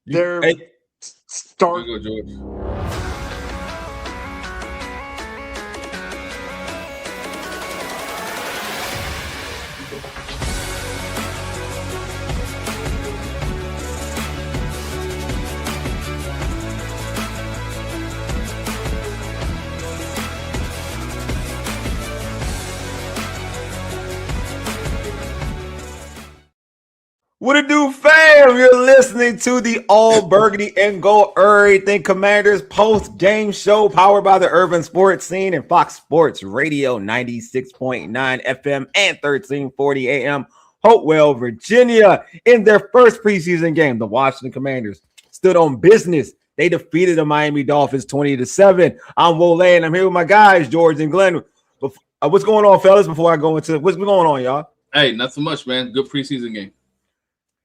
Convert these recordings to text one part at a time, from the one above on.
They're Hey, start. Here we go, George. what it do, fam? You're listening to the All Burgundy and Gold Errrything Commanders post-game show powered by the Urban Sports Scene and Fox Sports Radio 96.9 FM and 1340 AM. Hopewell, Virginia. In their first preseason game, the Washington Commanders stood on business. They defeated the Miami Dolphins 20-7. I'm Wole, and I'm here with my guys, George and Glenn. What's going on, fellas, before I go into what's going on, y'all? Hey, not so much, man. Good preseason game.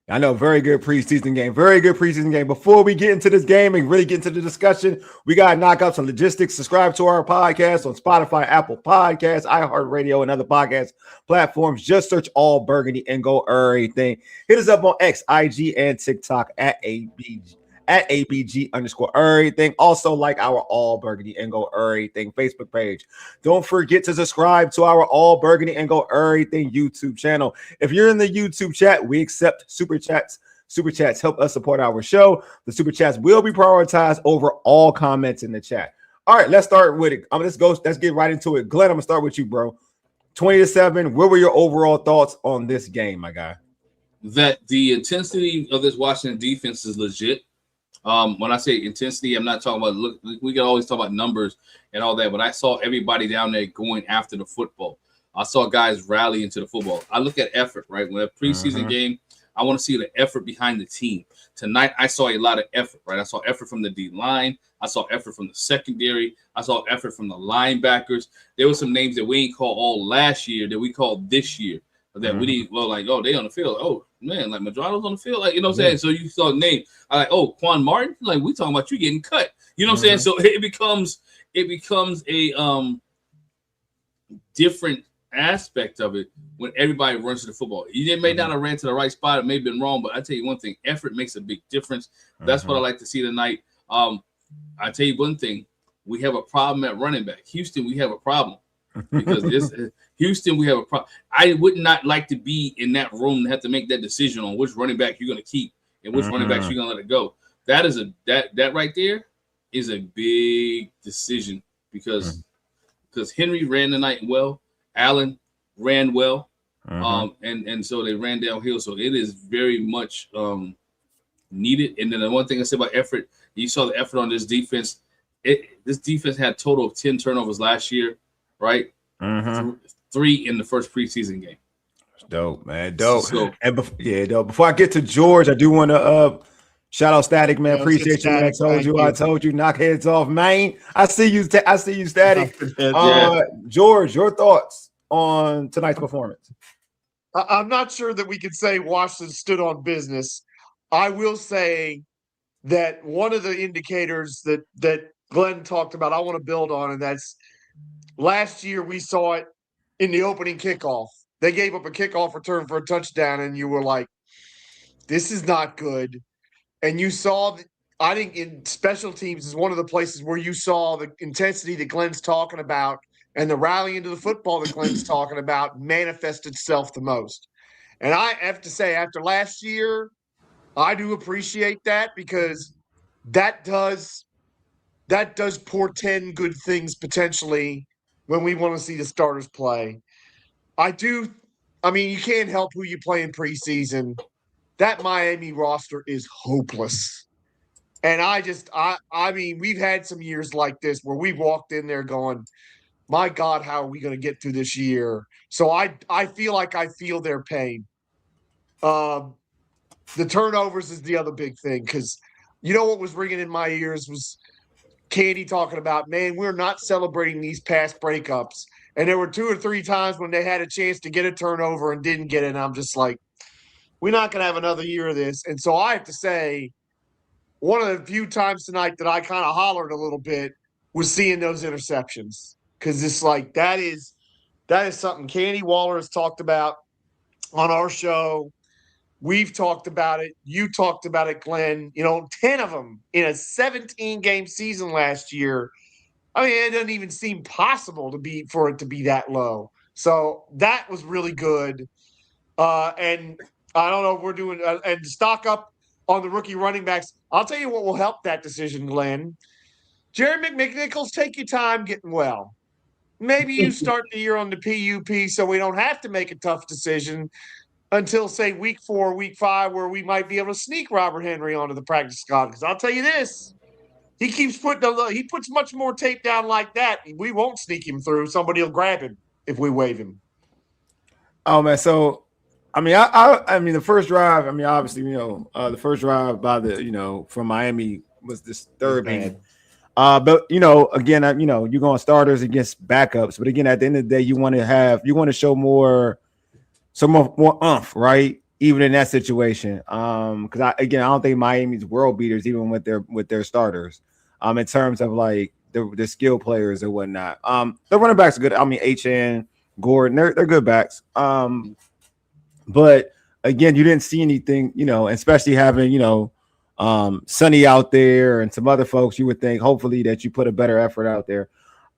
I know, very good preseason game. Very good preseason game. Before we get into this game and really get into the discussion, we got to knock out some logistics. Subscribe to our podcast on Spotify, Apple Podcasts, iHeartRadio, and other podcast platforms. Just search All Burgundy and Go Errrything. Hit us up on X, IG, and TikTok at ABG_Errrything. Also, like our All Burgundy and Go Errrything Facebook page. Don't forget to subscribe to our All Burgundy and Go Errrything YouTube channel. If you're in the YouTube chat, we accept super chats. Super chats help us support our show. The super chats will be prioritized over all comments in the chat. All right, let's start with it. Let's get right into it. Glenn, I'm gonna start with you, bro. 20-7. What were your overall thoughts on this game, my guy? That the intensity of this Washington defense is legit. When I say intensity, I'm not talking about look. We can always talk about numbers and all that, but I saw everybody down there going after the football. I saw guys rally into the football. I look at effort, right? When a preseason game, I want to see the effort behind the team. Tonight, I saw a lot of effort, right? I saw effort from the D line. I saw effort from the secondary. I saw effort from the linebackers. There were some names that we ain't called all last year that we called this year. That we didn't, well, like, oh, they on the field. Oh, man, like Madrano's on the field. Like, you know what I'm saying? So you saw names. I like, oh, Quan Martin. Like, we talking about you getting cut. You know what I'm saying? So it becomes a different aspect of it when everybody runs to the football. You may not have ran to the right spot. It may have been wrong, but I tell you one thing, effort makes a big difference. That's what I like to see tonight. I tell you one thing, we have a problem at running back. Houston, we have a problem. Because Houston, we have a problem. I would not like to be in that room and have to make that decision on which running back you're going to keep and which running backs you're going to let it go. That is that right there is a big decision because Henry ran tonight well, Allen ran well, and so they ran downhill. So it is very much needed. And then the one thing I said about effort, you saw the effort on this defense. This defense had a total of 10 turnovers last year. Right, 3 in the first preseason game. Dope, man, dope. And before I get to George, I do want to shout out Static, man. Appreciate you. I told you, knock heads off, man. I see you, Static. George, your thoughts on tonight's performance? I'm not sure that we could say Washington stood on business. I will say that one of the indicators that Glenn talked about, I want to build on, and that's last year we saw it in the opening kickoff. They gave up a kickoff return for a touchdown, and you were like, this is not good. And you saw, I think in special teams is one of the places where you saw the intensity that Glenn's talking about and the rally into the football that Glenn's talking about manifest itself the most. And I have to say, after last year, I do appreciate that because that does portend good things potentially when we want to see the starters play. I mean, you can't help who you play in preseason. That Miami roster is hopeless. And I mean, we've had some years like this where we've walked in there going, my God, how are we going to get through this year? So I feel like I feel their pain. The turnovers is the other big thing because you know what was ringing in my ears was Candy talking about, man, we're not celebrating these past breakups. And there were 2 or 3 times when they had a chance to get a turnover and didn't get it. And I'm just like, we're not going to have another year of this. And so I have to say, one of the few times tonight that I kind of hollered a little bit was seeing those interceptions. Because it's like, that is something Candy Waller has talked about on our show. We've talked about it. You talked about it, Glenn. 10 of them in a 17-game season last year. I mean, it doesn't even seem possible for it to be that low. So that was really good. And I don't know if we're doing and stock up on the rookie running backs. I'll tell you what will help that decision, Glenn. Jerry McNichols, take your time getting well. Maybe you start the year on the PUP so we don't have to make a tough decision until, say, week 4, week 5, where we might be able to sneak Robert Henry onto the practice squad. Because I'll tell you this, he puts much more tape down like that. We won't sneak him through. Somebody will grab him if we waive him. Oh man, so I mean, the first drive. I mean, obviously, the first drive by from Miami was disturbing. But again, you're going starters against backups. But again, at the end of the day, you want to show more oomph, right? Even in that situation, because I don't think Miami's world beaters, even with their starters, in terms of like the skill players or whatnot. The running backs are good. I mean, HN, Gordon, they're good backs. But again, you didn't see anything, especially having Sonny out there and some other folks. You would think hopefully that you put a better effort out there.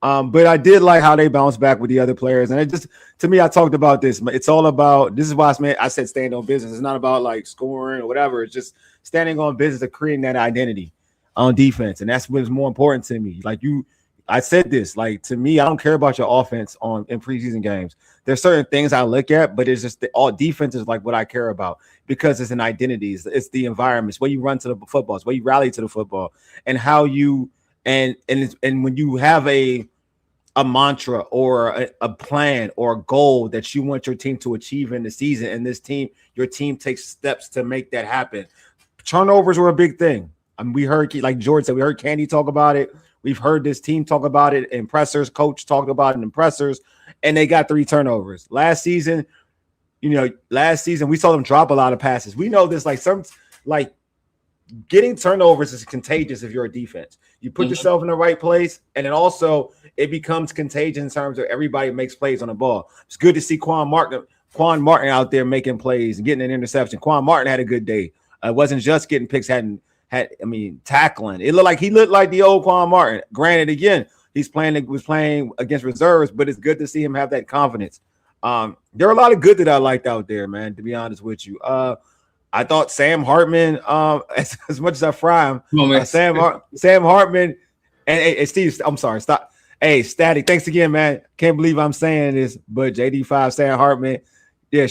But I did like how they bounced back with the other players. And it just, to me, I talked about this. It's all about, this is why I said stand on business. It's not about like scoring or whatever. It's just standing on business of creating that identity on defense. And that's what's more important to me. I said this, like, to me, I don't care about your offense in preseason games. There's certain things I look at, but it's just all defense is like what I care about because it's an identity. It's the environment. It's where you run to the football. It's where you rally to the football and how you, and when you have a mantra or a plan or a goal that you want your team to achieve in the season, and your team takes steps to make that happen. Turnovers were a big thing. I mean, we heard, like George said, we heard Candy talk about it. We've heard this team talk about it in pressers. Coach talked about it in pressers, and they got 3 turnovers. Last season, we saw them drop a lot of passes. We know this, getting turnovers is contagious if you're a defense. You put yourself in the right place, and then also it becomes contagious in terms of everybody makes plays on the ball. It's good to see Quan Martin out there making plays and getting an interception. Quan Martin had a good day. It wasn't just getting picks, tackling. It looked like the old Quan Martin. Granted, again, was playing against reserves, but it's good to see him have that confidence. There are a lot of good that I liked out there, man, to be honest with you. I thought Sam Hartman, as much as I fry him, Sam Hartman and Steve, I'm sorry, stop. Hey, Static, thanks again, man. Can't believe I'm saying this, but JD5, Sam Hartman, yeah,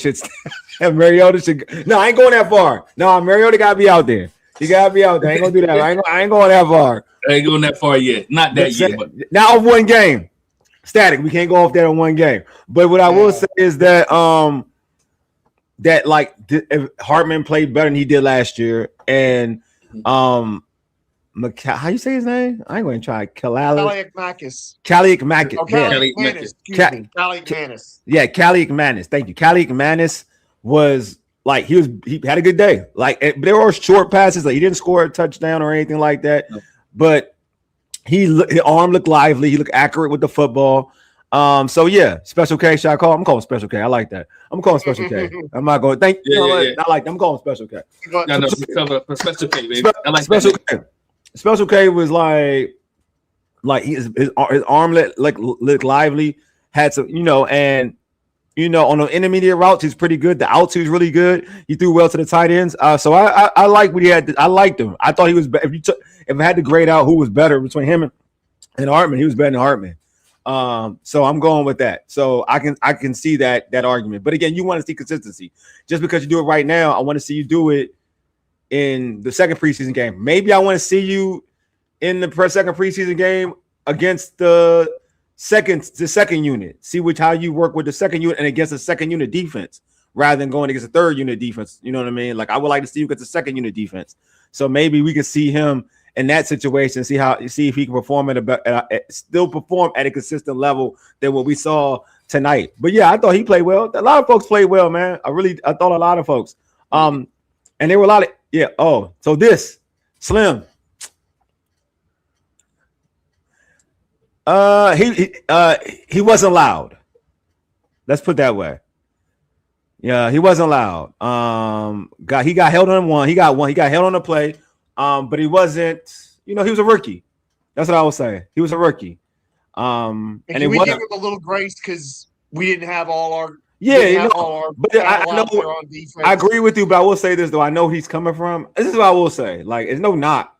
Mariota should. No, I ain't going that far. No, Mariota got to be out there. You got to be out there. I ain't going to do that. I ain't going that far. I ain't going that far yet. Not that yet. But now of one game. Static, we can't go off that on one game. But what I will say is that if Hartman played better than he did last year, and how you say his name? I ain't going to try. Kaliakmakis. Kaliakmakis. Oh, Kaliakmanis. Kaliakmanis. Yeah, Kaliakmanis. Thank you. Kaliakmanis was like he had a good day. Like there were short passes. Like he didn't score a touchdown or anything like that, but his arm looked lively. He looked accurate with the football. So yeah, Special K. Should I call? I'm calling Special K. I like that. I'm calling Special K. I'm not going. Thank you. I like that. I'm calling Special K. No, Special K, baby. I like Special K. Special K was like his arm looked lively. Had some, and on the intermediate routes, he's pretty good. The outs, he's really good. He threw well to the tight ends. So I like what he had. I liked him. I thought he was. If I had to grade out who was better between him and Hartman, he was better than Hartman. So I'm going with that. So I can see that argument. But again, you want to see consistency. Just because you do it right now, I want to see you do it in the second preseason game. Maybe I want to see you in the second preseason game against the second unit. See how you work with the second unit and against the second unit defense rather than going against the third unit defense. You know what I mean? Like I would like to see you against the second unit defense. So maybe we can see him in that situation, see if he can perform still perform at a consistent level than what we saw tonight. But yeah, I thought he played well. A lot of folks played well, man. I thought a lot of folks. And there were a lot of so this Slim. He wasn't loud. Let's put that way. Yeah, he wasn't loud. He got held on one. He got held on the play. But he wasn't. He was a rookie. That's what I was saying. He was a rookie. And can we give him a little grace because we didn't have all our but I know on defense. I agree with you, but I will say this though. I know he's coming from. This is what I will say. Like, it's no knock.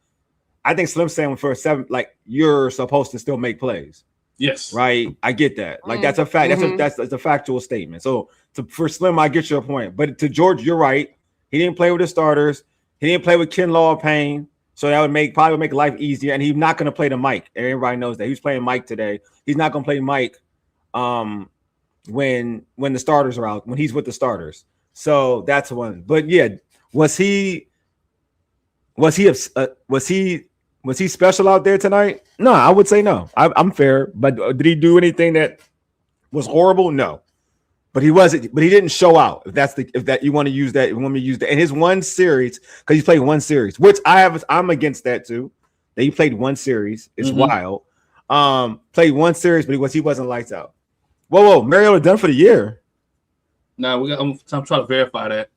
I think Slim saying for a 7, like, you're supposed to still make plays. Yes. Right. I get that. Like, that's a fact. That's a factual statement. So for Slim, I get your point. But to George, you're right. He didn't play with the starters. He didn't play with Kinlaw Payne. So that would probably make life easier. And he's not going to play the Mike. Everybody knows that. He's playing Mike today. He's not going to play Mike when the starters are out, when he's with the starters. So that's one. But yeah, was he special out there tonight? No, I would say no. I'm fair. But did he do anything that was horrible? No. But he wasn't. But he didn't show out. If that you want to use that, you want me to use that in his one series, because he's played one series, which I'm against that too. That he played one series. It's wild. Played one series, but he wasn't lights out. Whoa, Mariota done for the year. No, I'm trying to verify that.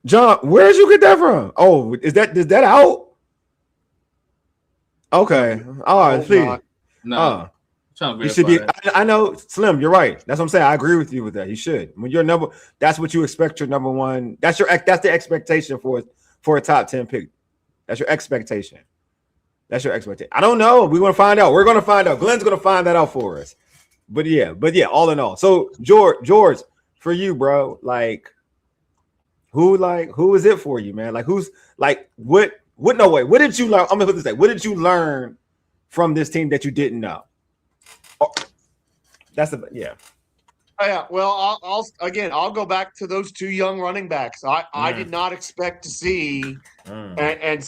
John, where did you get that from? Oh, is that out? Okay. All right, please. No. You should be. I know, Slim. You're right. That's what I'm saying. I agree with you with that. He should. When you're that's what you expect your number one. That's the expectation for a top 10 pick. That's your expectation. I don't know. We're gonna find out. We're gonna find out. Glenn's gonna find that out for us. But yeah. All in all, so George, for you, bro. Like, who is it for you, man? Like, who's like what? No way. What did you learn? I'm gonna put this way. What did you learn from this team that you didn't know? Yeah. Well, I'll go back to those two young running backs. I did not expect to see, and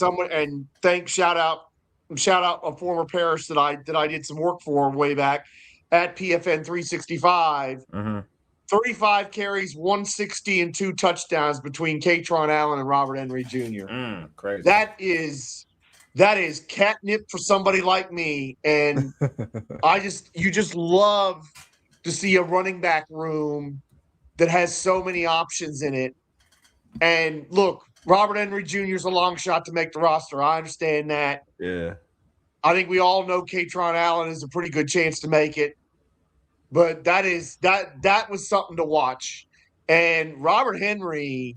shout out a former Paris that I did some work for way back at PFN 365. 35 carries, 160, and 2 touchdowns between Katron Allen and Robert Henry Jr. Crazy. That is catnip for somebody like me, and you just love to see a running back room that has so many options in it. And look, Robert Henry Jr. is a long shot to make the roster. I understand that. Yeah. I think we all know Katron Allen is a pretty good chance to make it, but that was something to watch. And Robert Henry,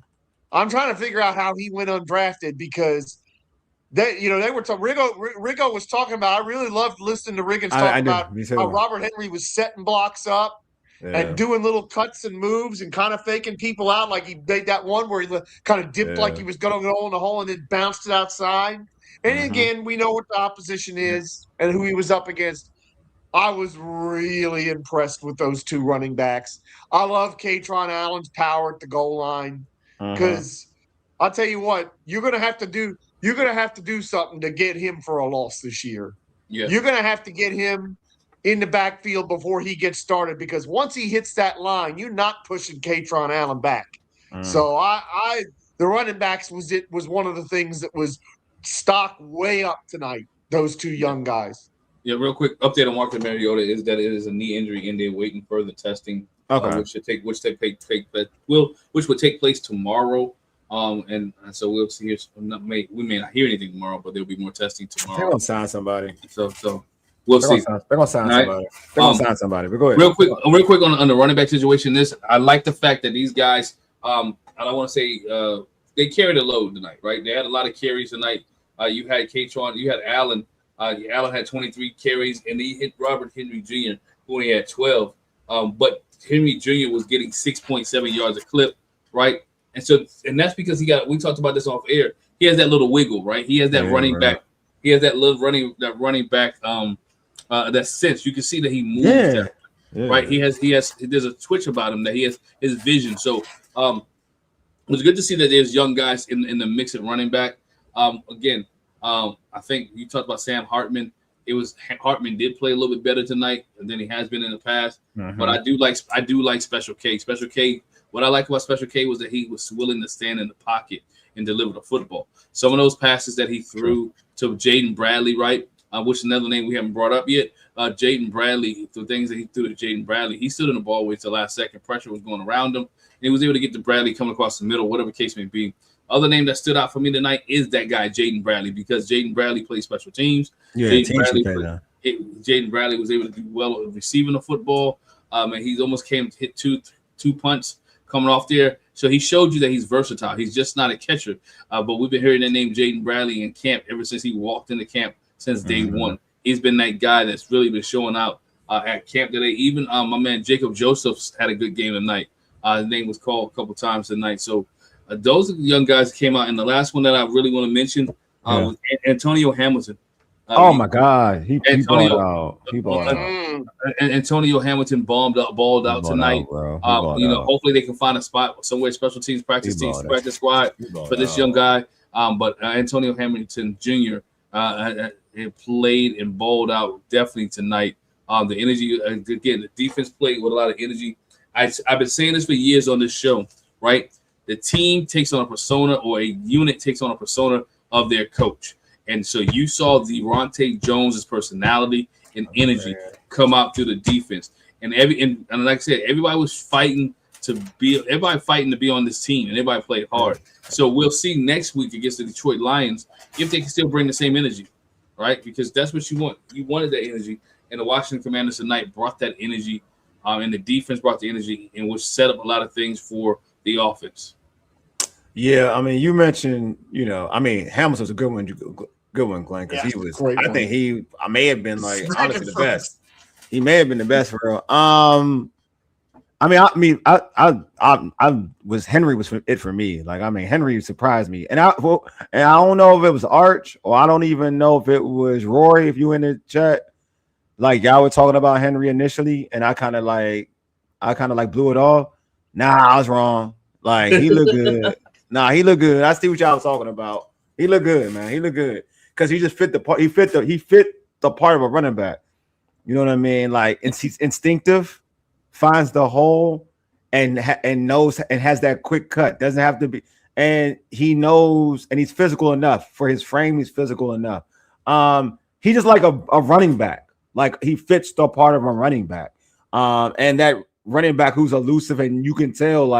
I'm trying to figure out how he went undrafted because. They were Rigo was talking about. I really loved listening to Riggins talk about how Robert Henry was setting blocks up and doing little cuts and moves and kind of faking people out. Like he made that one where he kind of dipped like he was going to go in the hole and then bounced it outside. And again, we know what the opposition is and who he was up against. I was really impressed with those two running backs. I love Katron Allen's power at the goal line because I'll tell you what, you're going to have to do something to get him for a loss this year. Yeah. You're going to have to get him in the backfield before he gets started because once he hits that line, you're not pushing Katron Allen back. So the running backs was one of the things that was stock way up tonight. Those two young guys. Yeah, real quick update on Marcus Mariota is that it is a knee injury and they're waiting further testing, which would take place tomorrow. And so we'll see. We may not hear anything tomorrow, but there'll be more testing tomorrow. They're gonna sign somebody. So we'll see. They're gonna sign somebody. They're gonna sign somebody. But go ahead. Real quick on the running back situation. I like the fact that these guys. I don't want to say they carried a load tonight, right? They had a lot of carries tonight. You had Katron, you had Allen. Allen had 23 carries, and he hit Robert Henry Jr., who only had 12. But Henry Jr. was getting 6.7 yards a clip, right? And that's because we talked about this off air. He has that little wiggle, right? He has that running back. He has that little running back, that sense. You can see that he moves right? There's a twitch about him that he has his vision. So it was good to see that there's young guys in the mix at running back. Again, I think you talked about Sam Hartman. Hartman did play a little bit better tonight than he has been in the past. But I do like Special K. Special K. What I like about Special K was that he was willing to stand in the pocket and deliver the football. Some of those passes that he threw to Jaden Bradley, right, which is another name we haven't brought up yet. Jaden Bradley, the things that he threw to Jaden Bradley, he stood in the ball with the last second. Pressure was going around him, and he was able to get to Bradley coming across the middle, whatever case may be. Other name that stood out for me tonight is that guy, Jaden Bradley, because Jaden Bradley plays special teams. Yeah, Jaden Bradley was able to do well at receiving the football. And he's almost hit two punts coming off there. So he showed you that he's versatile. He's just not a catcher. But we've been hearing the name Jaden Bradley in camp ever since he walked into camp since day one. He's been that guy that's really been showing out at camp today. Even my man Jacob Josephs had a good game tonight. His name was called a couple times tonight. So those are the young guys that came out. And the last one that I really want to mention was Antonio Hamilton. My God, he balled out. He balled out. And Antonio Hamilton balled out tonight. Hopefully they can find a spot somewhere, special teams, practice squad for this young guy. But Antonio Hamilton Jr. Played and balled out definitely tonight. The energy, again, the defense played with a lot of energy. I've been saying this for years on this show, right? The team takes on a persona, or a unit takes on a persona of their coach. And so you saw Deronte Jones's personality and energy come out through the defense. And like I said, everybody was fighting to be on this team, and everybody played hard. So we'll see next week against the Detroit Lions if they can still bring the same energy, right? Because that's what you want. You wanted that energy, and the Washington Commanders tonight brought that energy, and the defense brought the energy, and which set up a lot of things for the offense. Yeah, I mean, you mentioned, Hamilton's a good one, Glenn, because he was. I think I may have been honestly the best. He may have been the best for real. Henry was it for me. Henry surprised me, and I don't know if it was Arch, or I don't even know if it was Rory. If you in the chat, y'all were talking about Henry initially, and I kind of blew it off. Nah, I was wrong. He looked good. Nah, he looked good. I see what y'all was talking about. He looked good, man. He looked good because he just fit the part. He fit the part of a running back. You know what I mean? He's instinctive, finds the hole, and knows and has that quick cut. Doesn't have to be, and he knows, and he's physical enough for his frame. He's physical enough. He's just like a running back. He fits the part of a running back. And that running back who's elusive, and you can tell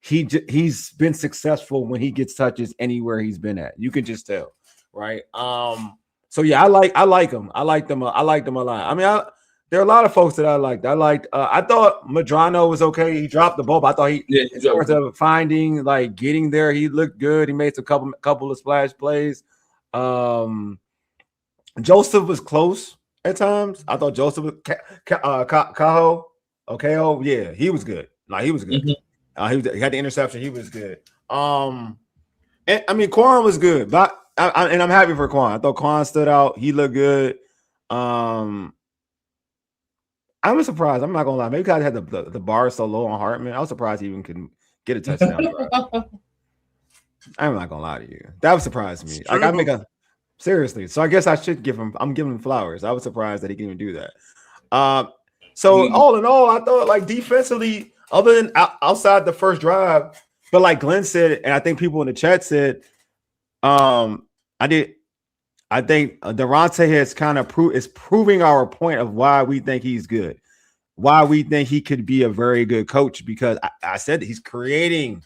he's been successful when he gets touches anywhere he's been at. You can just tell, right? So yeah, I like him. I liked him a lot. I mean, there are a lot of folks that I liked. I thought Madrano was okay. He dropped the ball, but I thought in terms of finding, getting there, he looked good. He made a couple of splash plays. Joseph was close at times. I thought Joseph was Cajo. Yeah, he was good. He was good. Mm-hmm. He had the interception. He was good. And I mean, Quan was good, but I'm happy for Quan. I thought Quan stood out. He looked good. I was surprised. I'm not gonna lie. Maybe because I had the bar so low on Hartman. I was surprised he even could get a touchdown drive. I'm not gonna lie to you. That would surprise me. Seriously. So I guess I should give him. I'm giving him flowers. I was surprised that he can even do that. So all in all, I thought defensively, other than outside the first drive, but like Glenn said, and I think people in the chat said, I think Deronte has kind of proving our point of why we think he's good, why we think he could be a very good coach, because I said he's creating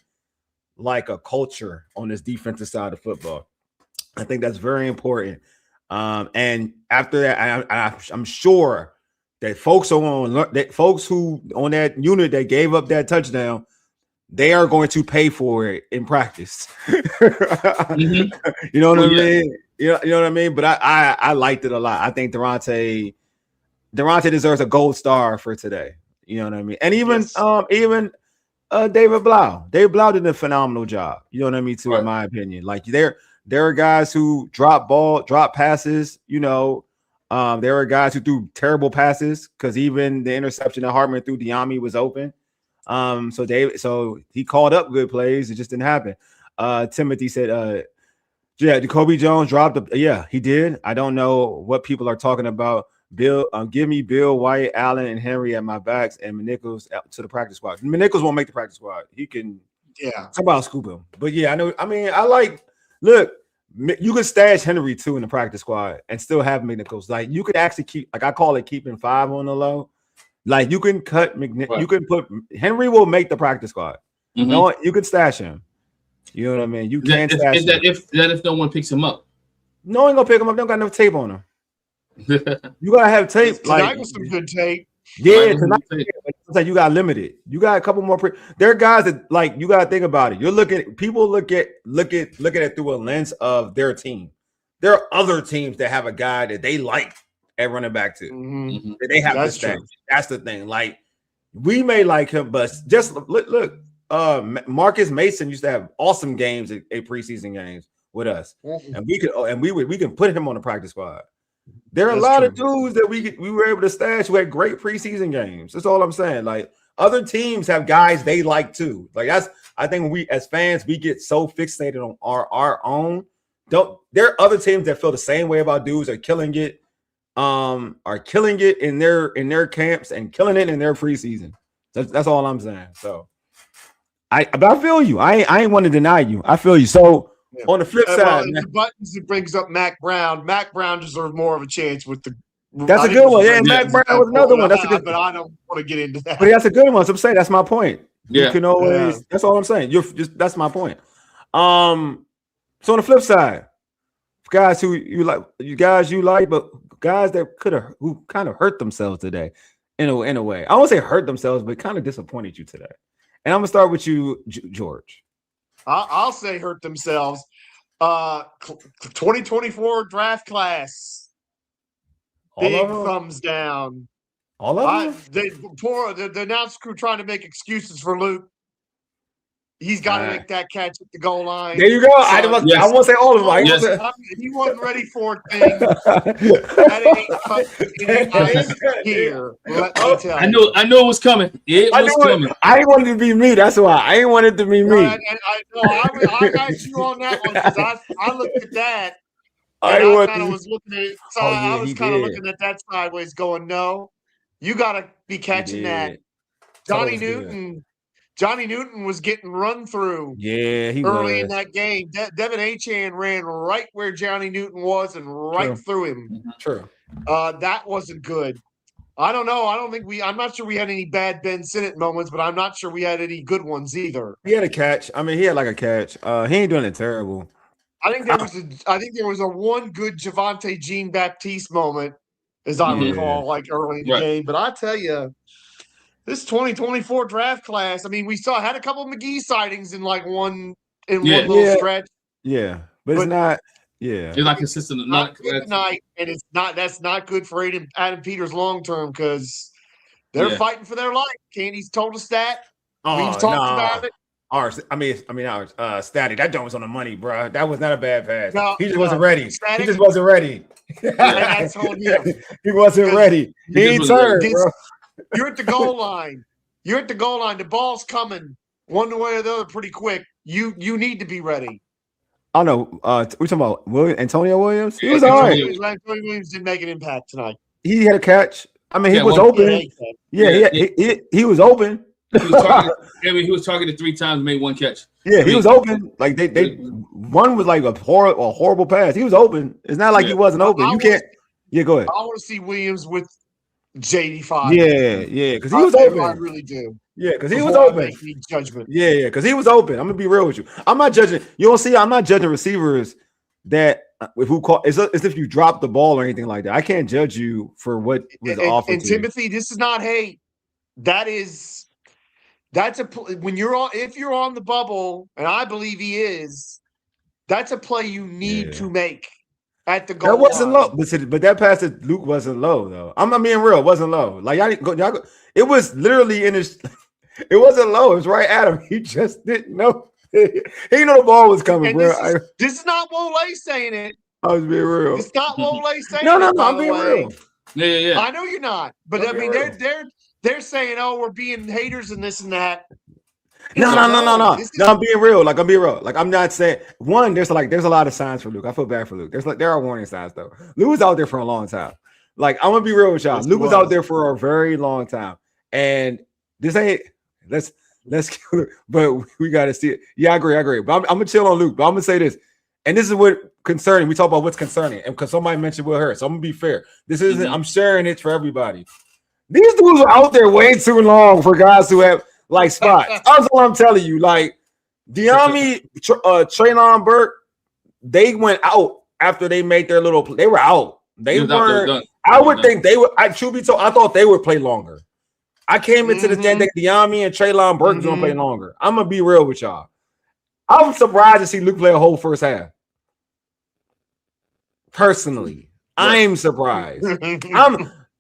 a culture on this defensive side of football. I think that's very important. And after that, I'm sure that folks who on that unit that gave up that touchdown, they are going to pay for it in practice. Mm-hmm. You know what I mean? You know what I mean? But I liked it a lot. I think Deronte deserves a gold star for today. You know what I mean? And even David Blau. David Blau did a phenomenal job. You know what I mean? Too, right. In my opinion. There are guys who drop passes, there are guys who threw terrible passes, because even the interception that Hartman threw, Diami was open. So he called up good plays. It just didn't happen. Timothy said, Jacoby Jones dropped. Yeah, he did. I don't know what people are talking about. Bill, give me Bill, White, Allen, and Henry at my backs, and McNichols to the practice squad. McNichols won't make the practice squad. He can, somehow scoop him. But yeah, I know. I mean, look, You could stash Henry too in the practice squad and still have McNichols. Like you could actually keep, like I call it keeping 5 on the low. Like you can cut McNichols. You can put Henry will make the practice squad. No, you can stash him. You know what I mean? You can stash him. If no one picks him up. No one gonna pick him up. They don't got no tape on him. You gotta have tape. Tonight was some good tape. Yeah, tonight like you got limited. You got a couple more. There are guys that like you gotta think about it. You're looking. People look at it through a lens of their team. There are other teams that have a guy that they like at running back to. That they have to stash. That's the thing. Like we may like him, but just look. Marcus Mason used to have awesome games at preseason games with us, and we can put him on the practice squad. There are a lot of dudes that we were able to stash who had great preseason games. That's all I'm saying. Like other teams have guys they like too. Like I think we as fans we get so fixated on our own. There are other teams that feel the same way about dudes are killing it in their camps and killing it in their preseason. That's all I'm saying. So I feel you. I ain't want to deny you. I feel you. So on the flip side, the buttons it brings up Mac Brown. Mac Brown deserves more of a chance with the. That's a good one. Yeah, Mac Brown was another one. That's a good. But I don't want to get into that. But that's a good one. So I'm saying that's my point. Yeah. You can always. Yeah. That's all I'm saying. That's my point. So on the flip side, guys who you like, but guys that who kind of hurt themselves today, in a way. I won't say hurt themselves, but kind of disappointed you today. And I'm gonna start with you, George. I'll say hurt themselves. 2024 draft class. Big thumbs down. All of them? The announce crew trying to make excuses for Luke. He's got to make that catch at the goal line. There you go. So, I won't say all of them. He wasn't ready for it. That ain't here. Let me tell you. I knew it was coming. It was coming. I didn't want it to be me. That's why. I didn't want it to be me. I got you on that one because I looked at that. And I kind of was looking at it. So I was kind of looking at that sideways going, no, you got to be catching that. Johnny Newton was getting run through. Yeah, early in that game. Devin Achane ran right where Johnny Newton was and right through him. True. That wasn't good. I don't know. I'm not sure we had any bad Ben Sinnott moments, but I'm not sure we had any good ones either. He had a catch. I mean, he had like a catch. He ain't doing it terrible. I think there was a one good Javonte Jean-Baptiste moment, as I recall, like early in the game. But I tell you, this 2024 draft class, I mean, we had a couple of McGee sightings in one little stretch. Yeah, but it's not. Yeah, it's not consistent. Not good tonight, and it's not. That's not good for Adam Peters long term because they're fighting for their life. Candy's told us that. We've talked about it. Statty, that joint was on the money, bro. That was not a bad pass. No, he just wasn't ready. He just wasn't ready. That's on him. He wasn't ready. He ain't turned, bro. You're at the goal line. The ball's coming one way or the other pretty quick. You need to be ready. I know. We're talking about Antonio Williams. He was all right. Antonio Williams didn't make an impact tonight. He had a catch. I mean, he was open. He was open. He was targeted 3 times, made 1 catch. Yeah, he was open. Like they one was like a horrible pass. He was open. It's not like he wasn't open. You can't. Yeah, go ahead. I want to see Williams with JD5. Yeah, because he was open. I really do. Yeah, because he was open. Judgment. Yeah, because he was open. I'm gonna be real with you. I'm not judging. You don't see. I'm not judging receivers that who call. It's if you drop the ball or anything like that. I can't judge you for what was offered. And Timothy, this is not hate. That's when you're on. If you're on the bubble, and I believe he is, that's a play you need to make. At the goal that wasn't line. Low, but that pass to Luke wasn't low though. I'm not being real, it wasn't low. Like it was literally in his. It wasn't low. It was right at him. He just didn't know. He didn't know the ball was coming, bro. This is not Wole saying it. I was being real. It's not Wole saying no, it. I'm being real. Yeah. I know you're not, but I mean they're saying, "Oh, we're being haters and this and that." No. I'm being real. Like I'm being real. Like I'm not saying one. There's a lot of signs for Luke. I feel bad for Luke. There are warning signs though. Luke was out there for a long time. Like I'm gonna be real with y'all. Luke was out there for a very long time, and this ain't. Let's. But we gotta see it. Yeah, I agree. But I'm gonna chill on Luke. But I'm gonna say this: and this is what concerning. We talk about what's concerning, and because somebody mentioned Will Hurst, so I'm gonna be fair. This isn't. I'm sharing it for everybody. These dudes are out there way too long for guys who have like spots. That's what I'm telling you. Like Diami, Traylon Burke, they went out after they made their little. They were out. They weren't. I would think they would. Truth be told, I thought they would play longer. I came into the tent that Diami and Traylon Burke was gonna play longer. I'm gonna be real with y'all. I'm surprised to see Luke play a whole first half. Personally, I'm surprised.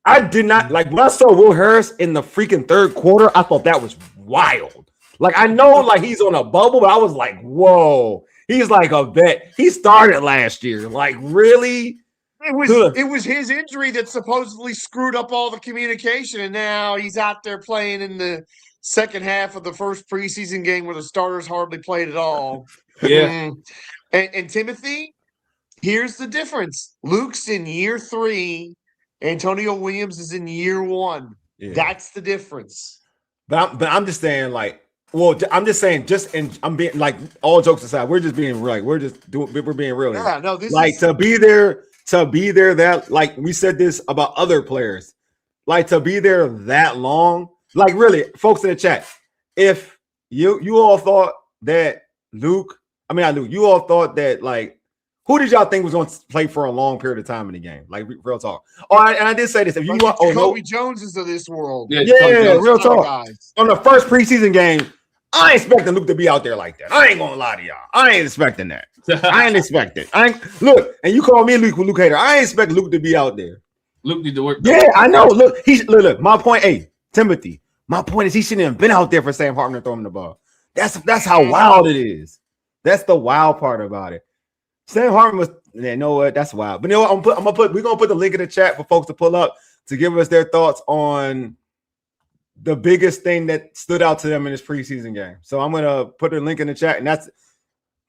I did not like when I saw Will Harris in the freaking third quarter. I thought that was wild. Like I know, like he's on a bubble, but I was like, whoa, he's like a vet. He started last year. Like really. It was his injury that supposedly screwed up all the communication, and now he's out there playing in the second half of the first preseason game where the starters hardly played at all. Yeah. And Timothy, here's the difference. Luke's in year 3. Antonio Williams is in year 1. Yeah. That's the difference. But I'm just saying, like, well, I'm just saying, I'm being like, all jokes aside, we're just being real. Like, we're being real. Yeah, no, this like is... to be there that like we said this about other players, like to be there that long, like really, folks in the chat, if you all thought that you all thought that like who did y'all think was going to play for a long period of time in the game? Like real talk. And I did say this. If you want, Kobe Joneses of this world, yeah, real talk. Guys. On the first preseason game, I ain't expecting Luke to be out there like that. I ain't gonna lie to y'all. I ain't expecting that. I ain't expecting. Look, and you call me Luke hater. I ain't expect Luke to be out there. Luke need to work. Yeah, I know. Look. My point. Hey, Timothy. My point is he shouldn't have been out there for Sam Hartman to throw him the ball. That's how wild it is. That's the wild part about it. Sam Hartman was. Yeah, you know what? That's wild. But you know what? We're gonna put the link in the chat for folks to pull up to give us their thoughts on the biggest thing that stood out to them in this preseason game. So I'm gonna put a link in the chat, and that's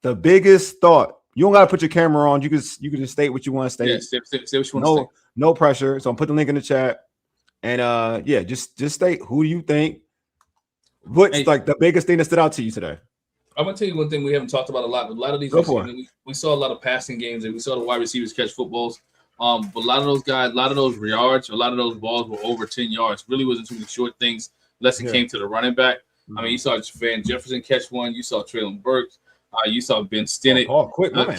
the biggest thought. You don't gotta put your camera on. You can just state what you want to state. Yeah, say what you want to say. No pressure. So I'm putting the link in the chat, and just state who do you think. What's like the biggest thing that stood out to you today? I'm gonna tell you one thing we haven't talked about a lot. A lot of these, we saw a lot of passing games, and we saw the wide receivers catch footballs. But a lot of those guys, a lot of those yards, a lot of those balls were over 10 yards. Really wasn't too many short things unless it came to the running back. I mean, you saw Van Jefferson catch one. You saw Traylon Burks. You saw Ben Stinnett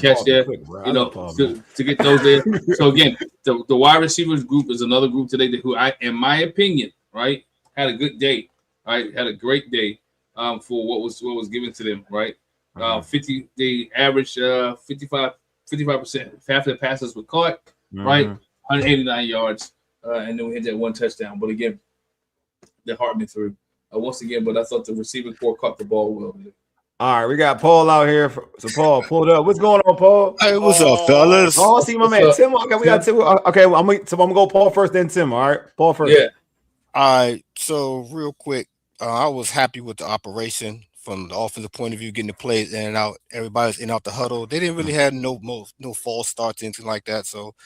catch there. To get those there. So again, the wide receivers group is another group today who, in my opinion, right, had a good day. Right, had a great day for what was given to them. Right, 50. They averaged 55%. Half of the passes were caught. Right, 189 yards, and then we hit that one touchdown. But again, the Hartman threw once again. But I thought the receiving core caught the ball well. All right, we got Paul out here. So Paul pulled up. What's going on, Paul? Hey, what's up, fellas? Oh, I see my man Tim. Okay, we got two. Okay, well, I'm gonna go Paul first, then Tim. All right, Paul first. Yeah. All right. So real quick, I was happy with the operation from the offensive point of view, getting the plays in and out. Everybody's in and out the huddle. They didn't really have no false starts, anything like that. So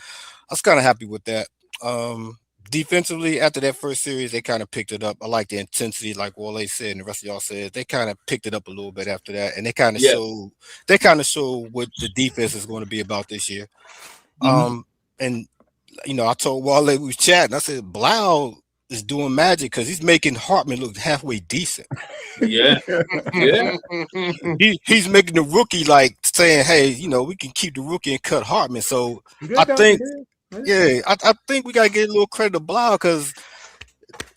I was kind of happy with that. Defensively, after that first series, they kind of picked it up. I like the intensity, like Wole said, and the rest of y'all said. They kind of picked it up a little bit after that, and they kind of showed. They kind of show what the defense is going to be about this year. And I told Wole we was chatting. I said Blau is doing magic because he's making Hartman look halfway decent. Yeah. He's making the rookie like saying, hey, we can keep the rookie and cut Hartman. So I think. Yeah, I think we gotta get a little credit to Blau because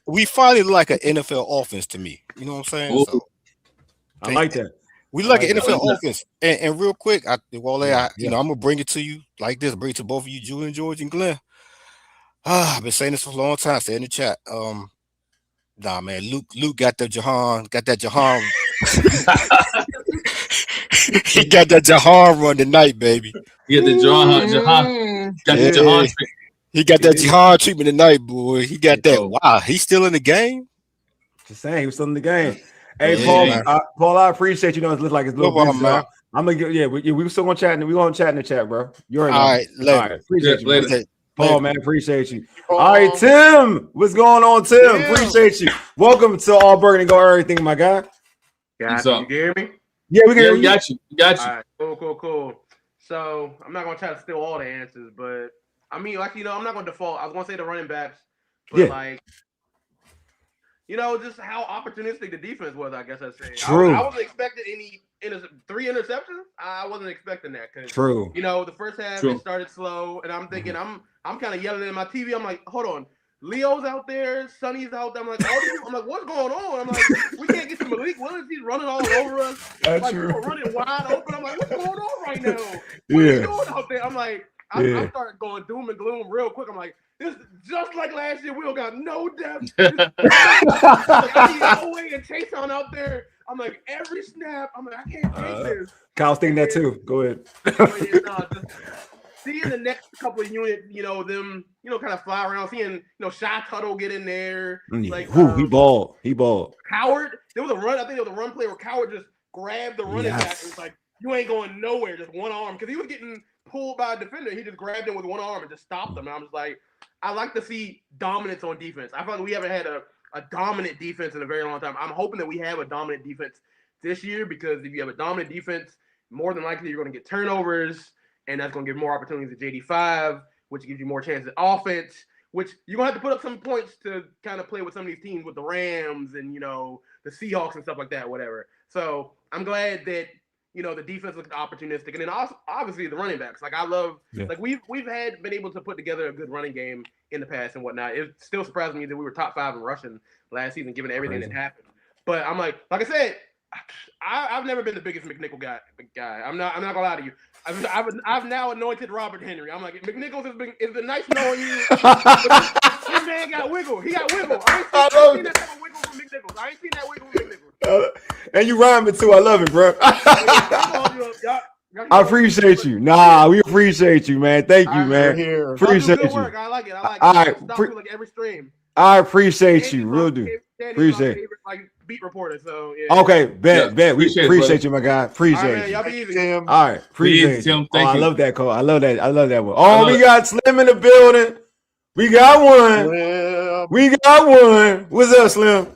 we finally like an NFL offense to me. You know what I'm saying? So, I like that. We like an NFL offense. And real quick, Wole, I'm gonna bring it to you like this. Bring it to both of you, Julian, George, and Glenn. I've been saying this for a long time. Say in the chat. Nah, man, Luke got that Jahan. He got that Jahan run tonight, baby. Yeah, the Jahan. Got the Jahan. He got that Jahan treatment tonight, boy. He got that. Wow, he's still in the game. Just saying, he was still in the game. Hey, Paul, I appreciate you. It looks like it's a little bit. I'm gonna get. We still gonna chat. We gonna chat in the chat, bro. You're all right. Later. Appreciate you, later. Paul, man, appreciate you. All right, Tim, what's going on, Tim? Appreciate you. Welcome to All Burgundy Go Errrything, my guy. You hear me? Yeah, we can hear you. Got you. All right, cool. So I'm not gonna try to steal all the answers, but I mean, like, I'm not gonna default. I was gonna say the running backs, but like, just how opportunistic the defense was. I guess I'd say. True. I wasn't expecting any 3 interceptions. I wasn't expecting that because True. the first half it started slow, and I'm thinking I'm kind of yelling at my TV. I'm like, hold on. Leo's out there, Sonny's out there. I'm like, what's going on? I'm like, we can't get to Malik Willis. He's running all over us. That's true. We're running wide open. I'm like, what's going on right now? What are you doing out there? I'm like, I start going doom and gloom real quick. I'm like, this just like last year. We don't got no depth. I need Wole and Chase on out there. I'm like, every snap. I'm like, I can't take this. Kyle's thinking that too. Go ahead. Seeing the next couple of units, them, kind of fly around, seeing, Shy Tuttle get in there. Like, he balled. Coward, there was a run. I think there was a run play where Coward just grabbed the running back and was like, you ain't going nowhere, just one arm. Because he was getting pulled by a defender. He just grabbed him with one arm and just stopped him. And I'm just like, I like to see dominance on defense. I feel like we haven't had a dominant defense in a very long time. I'm hoping that we have a dominant defense this year, because if you have a dominant defense, more than likely you're going to get turnovers. And that's going to give more opportunities at JD5, which gives you more chances at offense, which you're going to have to put up some points to kind of play with some of these teams with the Rams and, the Seahawks and stuff like that, whatever. So I'm glad that, the defense looks opportunistic. And then also, obviously the running backs. Like, I love, like, we've been able to put together a good running game in the past and whatnot. It still surprised me that we were top 5 in rushing last season, given everything that happened. But I'm like I said, I've never been the biggest McNichol guy. I'm not gonna lie to you. I've now anointed Robert Henry. I'm like, McNichols it's been nice knowing you. This man got wiggle. He got wiggle. I ain't seen that type of wiggle from McNichols. I ain't seen that wiggle from McNichols. And you rhyming too. I love it, bro. I appreciate you. We appreciate you, man. Thank you, man. Appreciate you. I like it. All right. Like every stream. I appreciate you. Real do. Appreciate it. Like beat reporter. So yeah. Okay, bet. We appreciate you, my guy. Appreciate you. Y'all be easy, Tim. All right, appreciate you. Thank you. I love that call. I love that one. Oh, we got Slim in the building. We got one. What's up, Slim?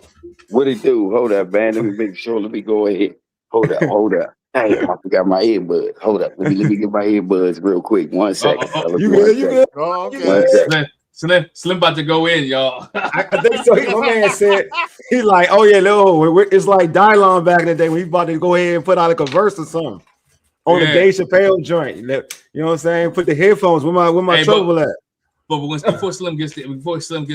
What it do? Hold up, man. Let me make sure. Let me go ahead. Hold up. Hey, I forgot my earbuds. Hold up. Let me get my earbuds real quick. 1 second. You good? Oh, okay. Slim about to go in, y'all. I think so. My man said, he's like, oh yeah, no, it's like Dylon back in the day when he's about to go ahead and put out a converse or something on the Dave Chappelle joint. You know what I'm saying? Put the headphones with my trouble at. But before Slim gets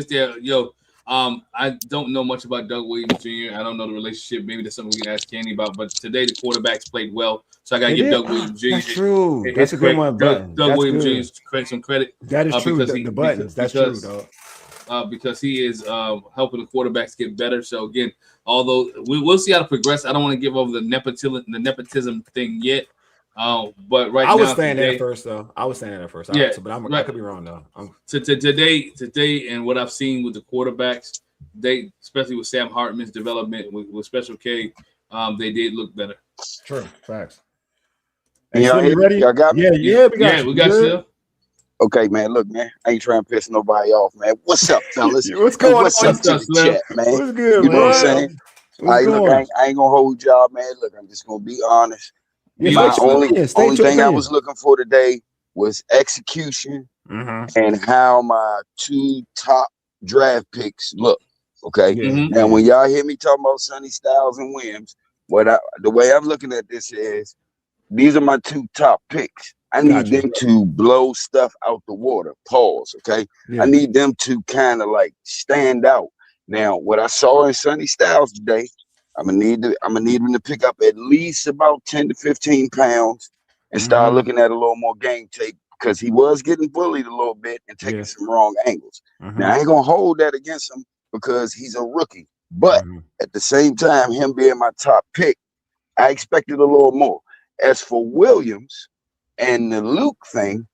there, yo, I don't know much about Doug Williams Jr. I don't know the relationship. Maybe that's something we can ask Candy about. But today the quarterbacks played well, so I got to give Doug Williams Jr. That's true. That's a good one. Doug Williams Jr. some credit. That is true. The buttons. That's true, dog. Because he is helping the quarterbacks get better. So again, although we'll see how to progress. I don't want to give over the nepotism thing yet. But right now, I was saying that at first, though. Yeah, but I could be wrong, though. Today, and what I've seen with the quarterbacks, they, especially with Sam Hartman's development with Special K, they did look better. True, facts. Yeah, you ready? Y'all got me? Yeah, we got you. Okay, man. Look, man. I ain't trying to piss nobody off, man. What's up, fellas? What's going on? What's up to the chat, man? What's good, you know what I'm saying? I ain't gonna hold y'all, man. Look, I'm just gonna be honest. My only thing I was looking for today was execution and how my 2 top draft picks look. Okay. Now, when y'all hear me talking about Sonny Styles and Williams, the way I'm looking at this is these are my 2 top picks. I need them to blow stuff out the water. Pause. Okay. I need them to kind of like stand out. Now, what I saw in Sonny Styles today, I'm gonna need him to pick up at least about 10 to 15 pounds and start looking at a little more game tape, because he was getting bullied a little bit and taking some wrong angles. Now, I ain't gonna hold that against him because he's a rookie. But at the same time, him being my top pick, I expected a little more. As for Williams and the Luke thing,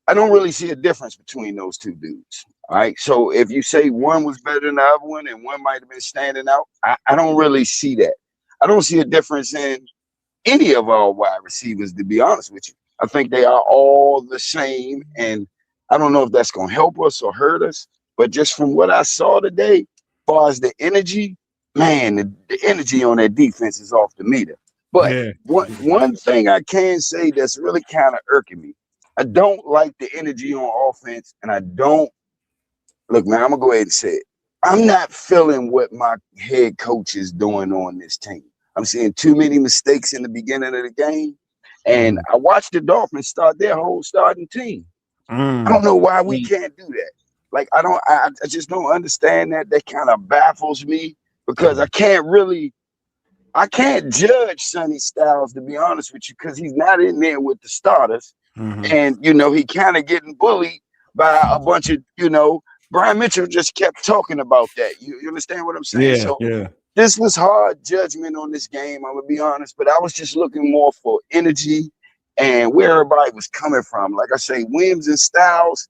I don't really see a difference between those 2 dudes. All right. So if you say one was better than the other one and one might have been standing out, I don't really see that. I don't see a difference in any of our wide receivers, to be honest with you. I think they are all the same. And I don't know if that's going to help us or hurt us. But just from what I saw today, as far as the energy, man, the energy on that defense is off the meter. But one thing I can say that's really kind of irking me, I don't like the energy on offense, and I don't look, man. I'm gonna go ahead and say it. I'm not feeling what my head coach is doing on this team. I'm seeing too many mistakes in the beginning of the game, and I watched the Dolphins start their whole starting team. I don't know why we can't do that. Like I just don't understand that. That kind of baffles me because I can't judge Sonny Styles, to be honest with you, because he's not in there with the starters. And, he kind of getting bullied by a bunch of, Brian Mitchell just kept talking about that. You understand what I'm saying? This was hard judgment on this game, I'm going to be honest, but I was just looking more for energy and where everybody was coming from. Like I say, Williams and Styles,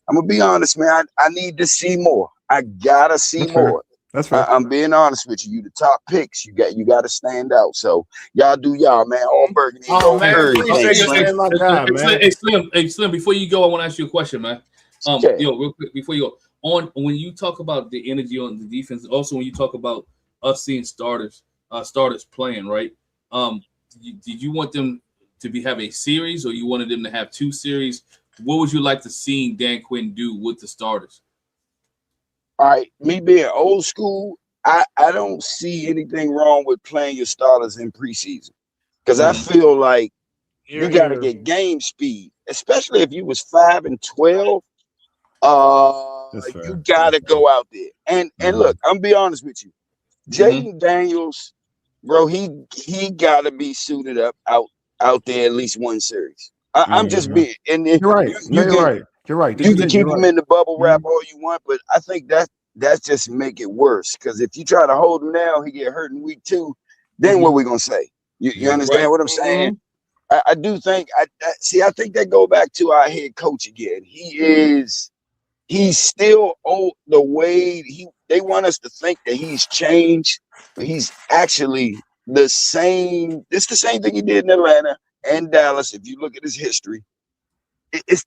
I'm going to be honest, man, I need to see more. I got to see more. That's right. I'm being honest with you. You the top picks. You got to stand out. So y'all do y'all, man. All Burgundy. Hey, Slim. Before you go, I want to ask you a question, man. Real quick before you go when you talk about the energy on the defense, also when you talk about us seeing starters playing, right? Did you want them to have a series, or you wanted them to have 2 series? What would you like to see Dan Quinn do with the starters? All right, me being old school, I don't see anything wrong with playing your starters in preseason because I feel like you got to get game speed, especially if you was 5-12. You got to go out there and look. I'm be honest with you, Jaden Daniels, bro. He got to be suited up out there at least one series. I'm just being. And you're right. You're right. You can keep him in the bubble wrap all you want, but I think that's just make it worse. Because if you try to hold him now, he get hurt in week 2. Then what we gonna say? You understand what I'm saying? I do think. I think that go back to our head coach again. He's still old. The way they want us to think that he's changed, but he's actually the same. It's the same thing he did in Atlanta and Dallas. If you look at his history. It's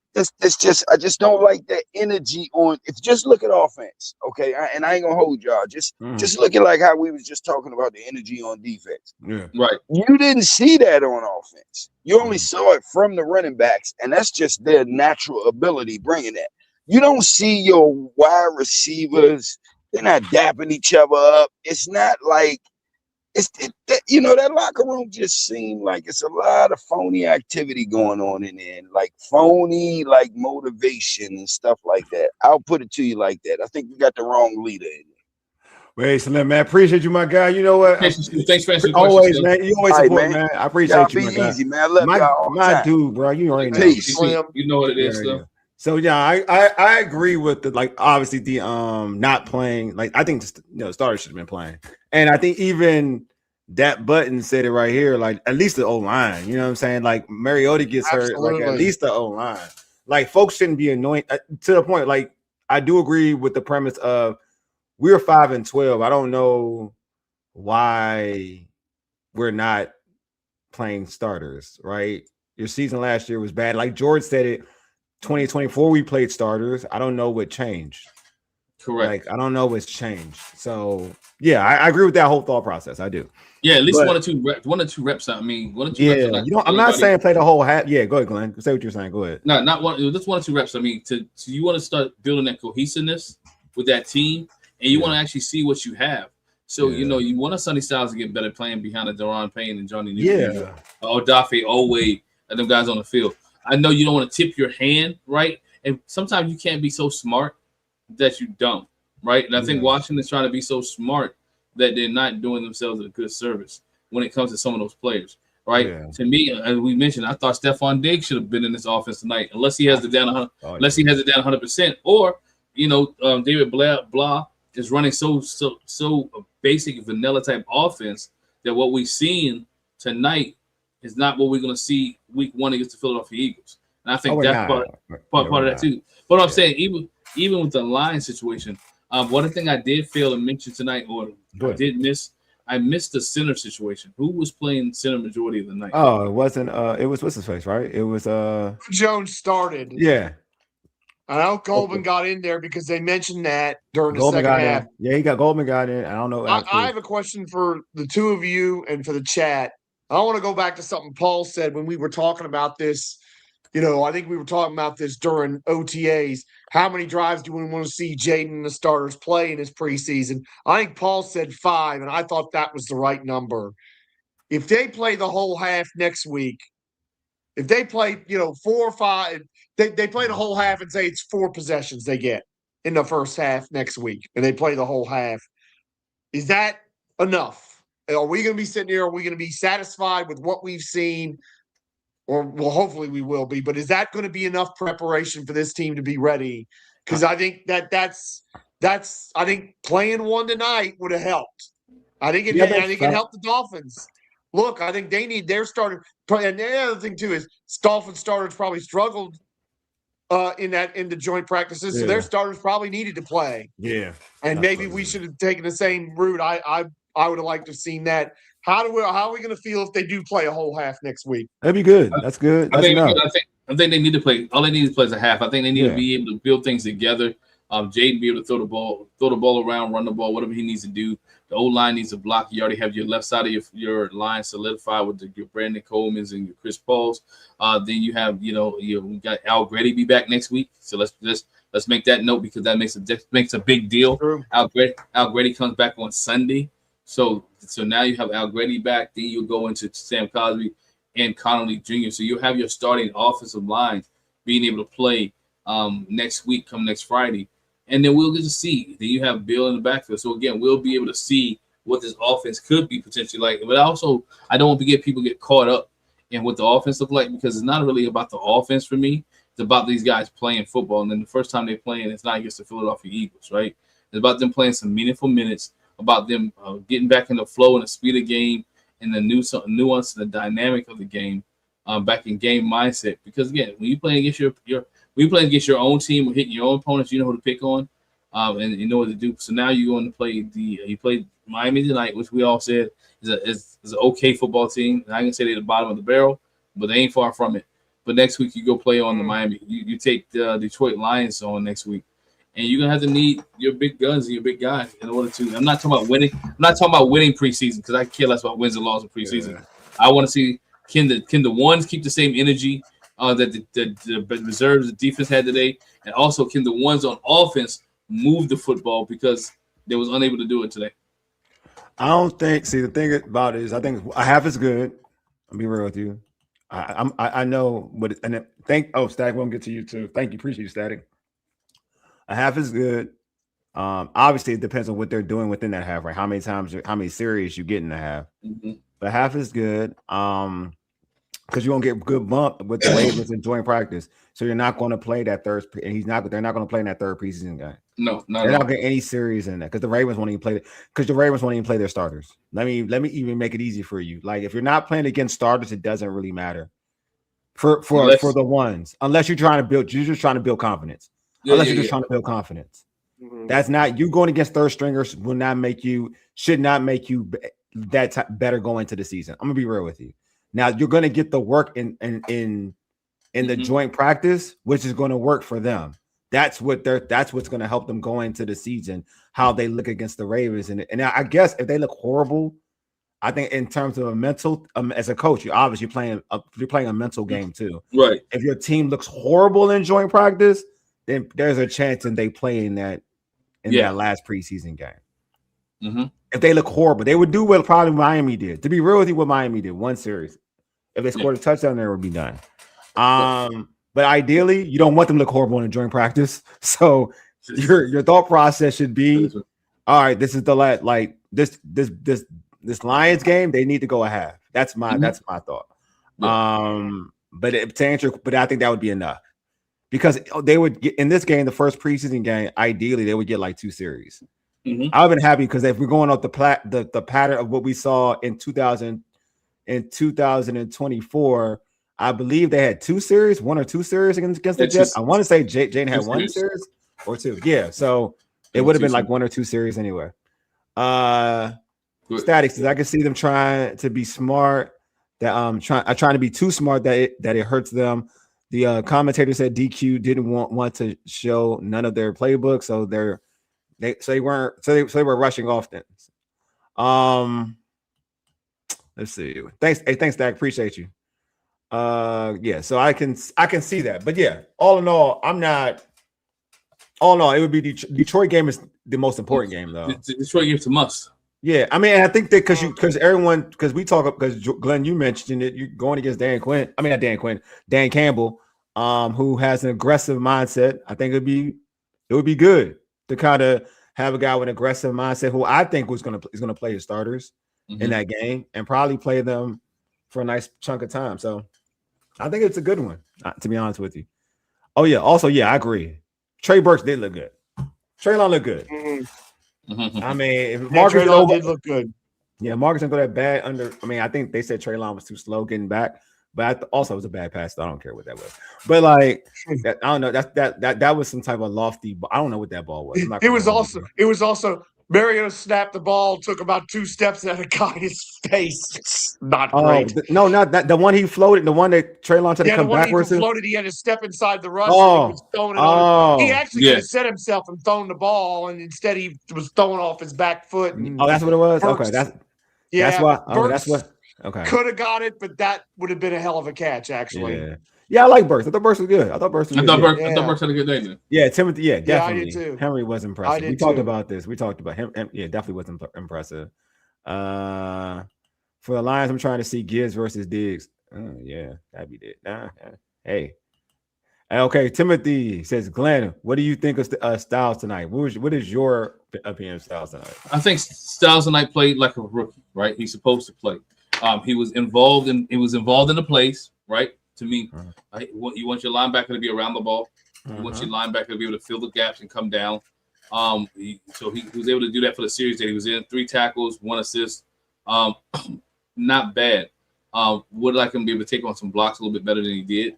just I just don't like that energy on. If you just look at offense, okay, and I ain't gonna hold y'all. Just look at like how we was just talking about the energy on defense. Yeah, right. You didn't see that on offense. You only saw it from the running backs, and that's just their natural ability bringing that. You don't see your wide receivers. They're not dapping each other up. It's not like. That locker room just seemed like it's a lot of phony activity going on in there, like phony, like motivation and stuff like that. I'll put it to you like that. I think you got the wrong leader in there. Wait, Slim, man, appreciate you, my guy. You know what? Thanks for answering always, man. You always support, man. I appreciate you, my guy. Easy, man. I love y'all. My dude, bro. You already know. Peace. You know what it is, Slim. So I agree with the obviously the not playing. Like I think starters should have been playing, and I think even that button said it right here. Like at least the O line, you know what I'm saying? Like Mariota gets hurt, like at least the O line. Like folks shouldn't be annoying to the point. Like I do agree with the premise of we're 5-12. I don't know why we're not playing starters. Right? Your season last year was bad. Like George said it. 2024, we played starters. I don't know what changed. Correct. Like I don't know what's changed. So yeah, I agree with that whole thought process. I do. Yeah, at least one or two reps. I mean, 1 or 2 reps. I'm not saying play the whole half. Yeah, go ahead, Glenn. Say what you're saying. Go ahead. No, not one. Just 1 or 2 reps. I mean, so you want to start building that cohesiveness with that team, and you want to actually see what you have. So you want a Sonny Styles to get better playing behind a Deron Payne and Johnny Newton, Odafe Oweh, and them guys on the field. I know you don't want to tip your hand, right? And sometimes you can't be so smart that you don't, right? And I think Washington's trying to be so smart that they're not doing themselves a good service when it comes to some of those players, right? Yeah. To me, as we mentioned, I thought Stephon Diggs should have been in this offense tonight, unless he has it down 100%, or David Blah is running so basic vanilla type offense that what we've seen tonight is not what we're going to see week 1 against the Philadelphia Eagles. And I think that's part of that too. But I'm saying even with the line situation, one thing I did fail to mention tonight, or I did miss, I missed the center situation. Who was playing center majority of the night? Oh, it wasn't. It was what's his face, right? It was Jones started. Yeah. I know Goldman got in there because they mentioned that during the second half. Yeah, Goldman got in. I don't know. I have a question for the two of you and for the chat. I want to go back to something Paul said when we were talking about this. I think we were talking about this during OTAs. How many drives do we want to see Jaden and the starters play in his preseason? I think Paul said 5, and I thought that was the right number. If they play the whole half next week, if they play, 4 or 5, they play the whole half and say it's 4 possessions they get in the first half next week, and they play the whole half. Is that enough? Are we going to be sitting here? Are we going to be satisfied with what we've seen? Or, well, hopefully we will be. But is that going to be enough preparation for this team to be ready? Because I think that's I think playing one tonight would have helped. I think it helped the Dolphins. Look, I think they need their starter. And the other thing too is Dolphins starters probably struggled in the joint practices, so their starters probably needed to play. Yeah, and maybe we should have taken the same route. I would have liked to have seen that. How are we going to feel if they do play a whole half next week? That'd be good. That's good. I think they need to play. All they need to play is a half. I think they need to be able to build things together. Jaden be able to throw the ball around, run the ball, whatever he needs to do. The O-line needs to block. You already have your left side of your line solidified with your Brandon Coleman's and your Chris Pauls. Then you have, we got Al Grady be back next week. So let's make that note because that makes a big deal. True. Al Grady comes back on Sunday. So now you have Al Grady back. Then you go into Sam Cosby and Connolly Jr. So you have your starting offensive line being able to play next week, come next Friday. And then we'll get to see. Then you have Bill in the backfield. So, again, we'll be able to see what this offense could be potentially like. But also, I don't want to get people get caught up in what the offense looks like because it's not really about the offense for me. It's about these guys playing football. And then the first time they're playing, it's not against the Philadelphia Eagles, right? It's about them playing some meaningful minutes, about them getting back in the flow and the speed of game and the nuance and the dynamic of the game, back in game mindset. Because, again, when you play against your own team or hitting your own opponents, you know who to pick on, and you know what to do. So now you're going to play you played Miami tonight, which we all said is an okay football team. And I can say they're at the bottom of the barrel, but they ain't far from it. But next week you go play on the Miami. You take the Detroit Lions on next week, and you're gonna have to need your big guns and your big guys in order to. I'm not talking about winning. I'm not talking about winning preseason because I care less about wins and losses in preseason. Yeah. I want to see can the ones keep the same energy that the reserves, the defense had today, and also can the ones on offense move the football because they was unable to do it today. I don't think. See, the thing about it is, I think a half is good. I'll be real with you. I know what. And Static, we'll get to you too. Thank you, appreciate you, Static. A half is good. Obviously, it depends on what they're doing within that half, right? How many series you get in the half. Mm-hmm. But half is good. Because you won't get good bump with the Ravens in joint practice, so you're not going to play that third. And they're not going to play in that third preseason game. No, they're not getting any series in that because the Ravens won't even play. Because the Ravens won't even play their starters. Let me even make it easy for you. Like if you're not playing against starters, it doesn't really matter for the ones unless you're trying to build. You're just trying to build confidence. Trying to build confidence. Mm-hmm. That's not you going against third stringers should not make you better go into the season. I'm gonna be real with you. Now you're going to get the work in the joint practice, which is going to work for them. That's what's going to help them go into the season, how they look against the Ravens. And I guess if they look horrible, I think in terms of a mental, as a coach, you're obviously playing a mental game too. Right. If your team looks horrible in joint practice, then there's a chance that they play in that last preseason game. Mm-hmm. If they look horrible, they would do what probably Miami did. To be real with you, what Miami did, one series. If they scored a touchdown, there would be done. But ideally, you don't want them to look horrible in joint practice. So your thought process should be, all right, this is this Lions game. They need to go a half. That's my thought. Yeah. But I think that would be enough because they would get in this game, the first preseason game. Ideally, they would get like 2 series. Mm-hmm. I've been happy because if we're going off the pattern of what we saw in 2024, I believe they had 2 series, 1 or 2 series against the Jets. I want to say Jane had 1 series or 2. Yeah, so it would have been like 1 or 2 series anyway. Statics, I can see them trying to be smart. That trying to be too smart that it hurts them. The commentator said DQ didn't want to show none of their playbook, so they were rushing off things. Let's see. Thanks, Dak. Appreciate you. Yeah. So I can see that, but yeah. All in all, it would be Detroit game is the most important game though. The Detroit game's a must. Yeah, I mean, I think that because we talk because Glenn, you mentioned it, you're going against Dan Campbell, who has an aggressive mindset. I think it would be good to kind of have a guy with an aggressive mindset who I think is going to play his starters in that game and probably play them for a nice chunk of time. So I think it's a good one, to be honest with you. Oh yeah, also I agree. Trey Burks did look good. Treylon looked good. I mean, if Marcus did look good. Yeah, Marcus didn't go that bad under. I mean, I think they said Treylon was too slow getting back, but also it was a bad pass. So I don't care what that was. But like, I don't know. That was some type of lofty. I don't know what that ball was. It was also Mario snapped the ball, took about 2 steps at a guy's face. Not great. No, not that. The one he floated, the one that Treylon tried to come backwards. He floated. He had to step inside the rush. He was throwing it on. He actually could have set himself and thrown the ball, and instead he was throwing off his back foot. That's what it was. Burks, Okay, that's what. That's what. Okay, could have got it, but that would have been a hell of a catch, actually. Yeah, I like Burks. I thought Burks was good. I thought Burks had a good day. Yeah, Timothy. Yeah, definitely. I did too. Henry was impressive. We talked about this. We talked about him. Yeah, definitely was impressive. For the Lions, I'm trying to see Gibbs versus Diggs. Yeah, that'd be it. Hey. Okay, Timothy says, Glenn, what do you think of Styles tonight? What is your opinion of Styles tonight? I think Styles tonight played like a rookie, right? He's supposed to play. He was involved in the plays, right? To me, you want your linebacker to be around the ball. You want your linebacker to be able to fill the gaps and come down. So he was able to do that for the series that he was in. 3 tackles, 1 assist. Not bad. Would like him to be able to take on some blocks a little bit better than he did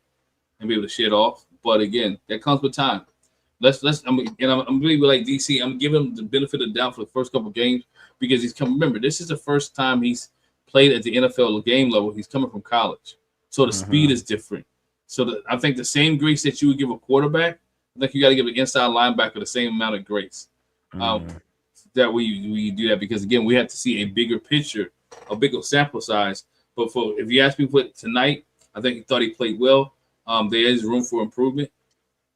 and be able to shit off. But again, that comes with time. I'm really like DC. I'm giving him the benefit of the doubt for the first couple of games because he's come. Remember, this is the first time he's played at the NFL game level. He's coming from college. So the speed is different. So I think the same grace that you would give a quarterback, I think you got to give an inside linebacker the same amount of grace. That way you do that because, again, we have to see a bigger picture, a bigger sample size. But if you ask me for tonight, I think he thought he played well. There is room for improvement.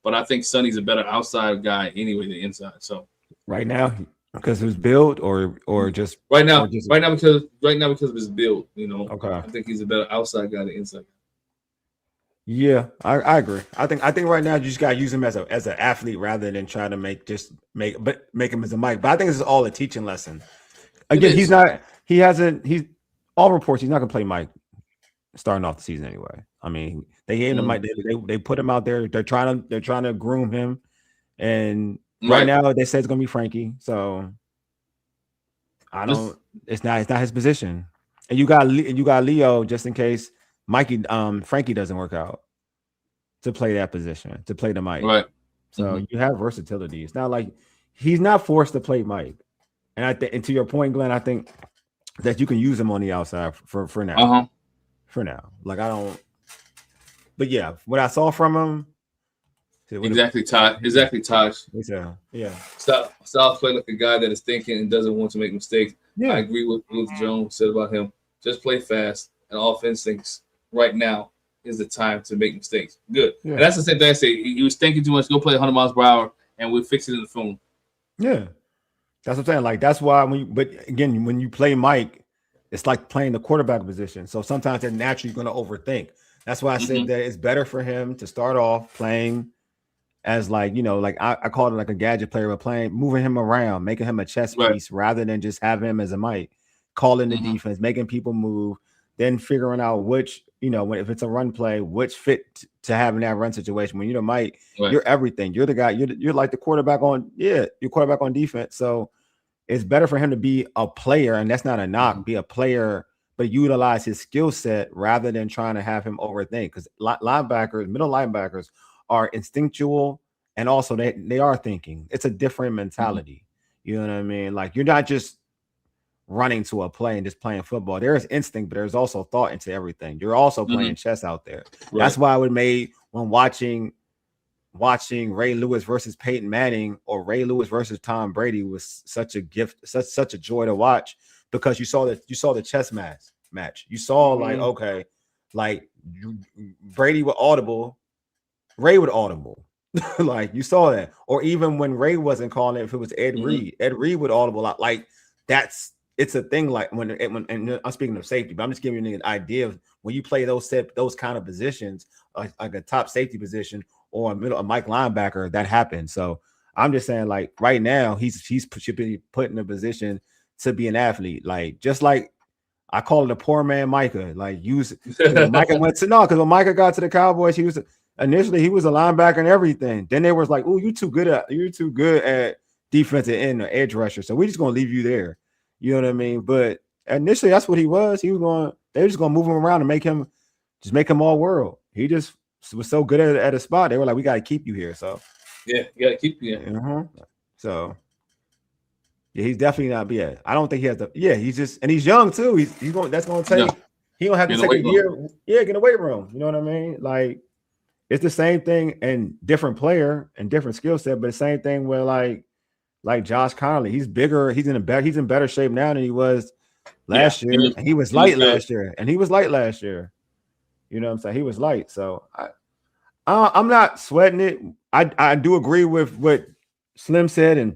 But I think Sonny's a better outside guy anyway than inside. So right now, because of his build or just right now because of his build, Okay. I think he's a better outside guy than inside. Yeah, I agree. I think right now you just gotta use him as an athlete rather than trying to make him as a Mike. But I think this is all a teaching lesson. Again, he's all reports he's not gonna play Mike starting off the season anyway. I mean, they gave him Mike. They put him out there. They're trying to groom him, and right now they say it's gonna be Frankie. So it's not his position. And you got Leo just in case Frankie doesn't work out to play that position, to play the Mike. Right. So you have versatility. It's not like he's not forced to play Mike. And and to your point, Glenn, I think that you can use him on the outside for now. For now. Like but yeah, what I saw from him. Exactly, Taj. Yeah. Styles play like a guy that is thinking and doesn't want to make mistakes. Yeah. I agree with Jones said about him. Just play fast, and offense thinks right now is the time to make mistakes. Good. Yeah. And that's the same thing I say. He was thinking too much. Go play 100 miles per hour, and we'll fix it in the film. Yeah. That's what I'm saying. Like, that's why but again, when you play Mike, it's like playing the quarterback position. So sometimes they're naturally going to overthink. That's why I said that it's better for him to start off playing as I called it like a gadget player, but moving him around, making him a chess piece rather than just have him as a Mike, calling the defense, making people move, then figuring out which, if it's a run play, which fit to have in that run situation. When you're the Mike, you're everything. You're the guy. You're like the quarterback on defense. So it's better for him to be a player, and that's not a knock. Be a player, but utilize his skill set rather than trying to have him overthink. Because middle linebackers are instinctual, and also they are thinking. It's a different mentality. You know what I mean? Like, you're not just running to a play and just playing football. There is instinct, but there's also thought into everything. You're also playing chess out there. Right. That's why I would made when watching Ray Lewis versus Peyton Manning or Ray Lewis versus Tom Brady was such a gift, such a joy to watch, because you saw the chess match. match. You saw like, okay, like Brady would audible, Ray would audible. Like you saw that. Or even when Ray wasn't calling it, if it was Ed Reed would audible out. Like it's a thing. Like when and I'm speaking of safety, but I'm just giving you an idea of when you play those kind of positions, like a top safety position or a Mike linebacker, that happens. So I'm just saying, like right now, he should be put in a position to be an athlete. Like just like I call it a poor man Micah. Like Micah went to because when Micah got to the Cowboys, he was initially he was a linebacker and everything. Then they was like, "Oh, you're too good at defensive end or edge rusher, so we're just gonna leave you there." You know what I mean? But initially, that's what he was. They were just gonna move him around and make him all world. He just was so good at a spot. They were like, "We got to keep you here." So yeah, you got to keep you here. So yeah, he's definitely not. Yeah, I don't think he has the. Yeah, he's just and he's young too. He's going. That's going to take. He don't have to take a year. Yeah, get in the weight room. You know what I mean? Like it's the same thing and different player and different skill set, but the same thing with like Josh Connolly. He's bigger. He's in better shape now than he was last year. And he was light last year. You know what I'm saying? He was light. So I'm not sweating it. I do agree with what Slim said and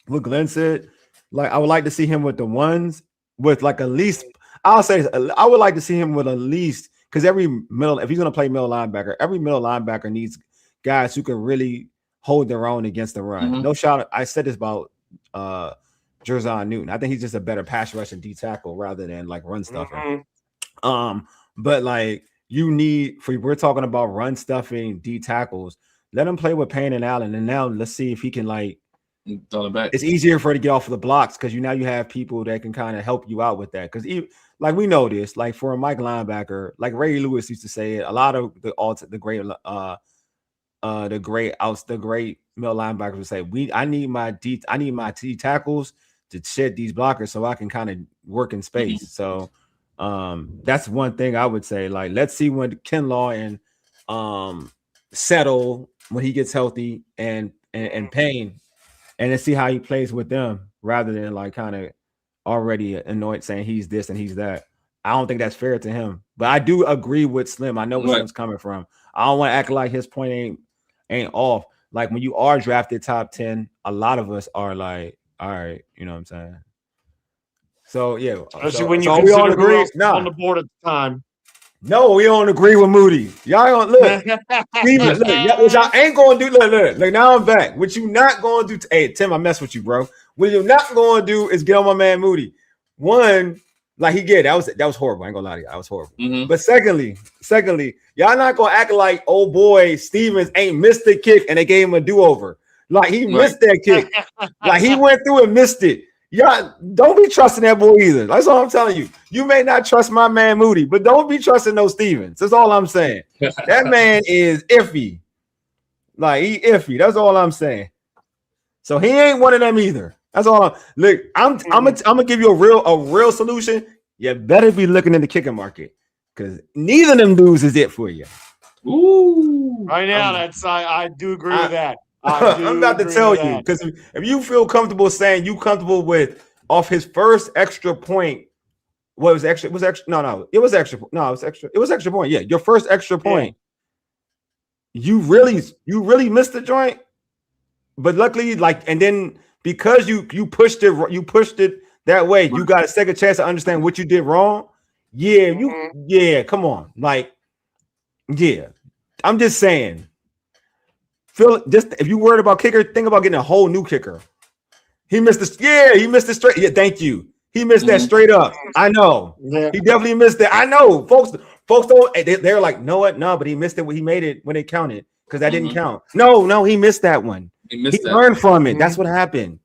what Glenn said. Like I would like to see him with the ones with like at least. I'll say this, I would like to see him with at least because if he's going to play middle linebacker, every middle linebacker needs guys who can really hold their own against the run. No shot. I said this about Jerzon Newton. I think he's just a better pass rush and D tackle rather than like run stuffing. But like we're talking about run stuffing D tackles. Let him play with Payne and Allen, and now let's see if he can like. It's easier for her to get off of the blocks because you have people that can kind of help you out with that. Because like we know this, like for a Mike linebacker, like Ray Lewis used to say it, a lot of the great middle linebackers would say, I need my D tackles to shed these blockers so I can kind of work in space. So that's one thing I would say. Like let's see when Kinlaw and settle when he gets healthy and Payne. And then see how he plays with them rather than like kind of already annoyed saying he's this and he's that. I don't think that's fair to him. But I do agree with Slim. I know where Slim's coming from. I don't want to act like his point ain't off. Like when you are drafted top 10, a lot of us are like, all right, you know what I'm saying? So yeah. Especially when you consider all agree on the board at the time. No, we don't agree with Moody. Y'all don't look. Steven, look, what y'all ain't gonna do. Look, now I'm back. What you not gonna do? Hey, Tim, I mess with you, bro. What you're not gonna do is get on my man Moody. One, like that was horrible. I ain't gonna lie to you. That was horrible. But secondly, y'all not gonna act like old boy Stevens ain't missed the kick and they gave him a do-over. Like he missed that kick. Like he went through and missed it. Y'all don't be trusting that boy either. That's all I'm telling you. You may not trust my man Moody, but don't be trusting no Stevens. That's all I'm saying. That man is iffy. Like he iffy. That's all I'm saying. So he ain't one of them either. That's all. I'm gonna give you a real solution. You better be looking in the kicking market because neither of them dudes is it for you. Ooh, right now I do agree with that. I'm about to tell you because if you feel comfortable saying you comfortable with off his first extra point, it was extra point. Yeah, your first extra point. You really missed the joint, but luckily, and then because you pushed it that way, you got a second chance to understand what you did wrong. Yeah, come on, I'm just saying. If you worried about kicker, think about getting a whole new kicker. He missed this. Yeah, he missed it straight. Yeah, thank you. He missed that straight up. I know. Yeah. He definitely missed that. I know. Folks don't. They're like, no, what? No, but he missed it when he made it when it counted because that didn't count. No, he missed that one. He learned from it. That's what happened.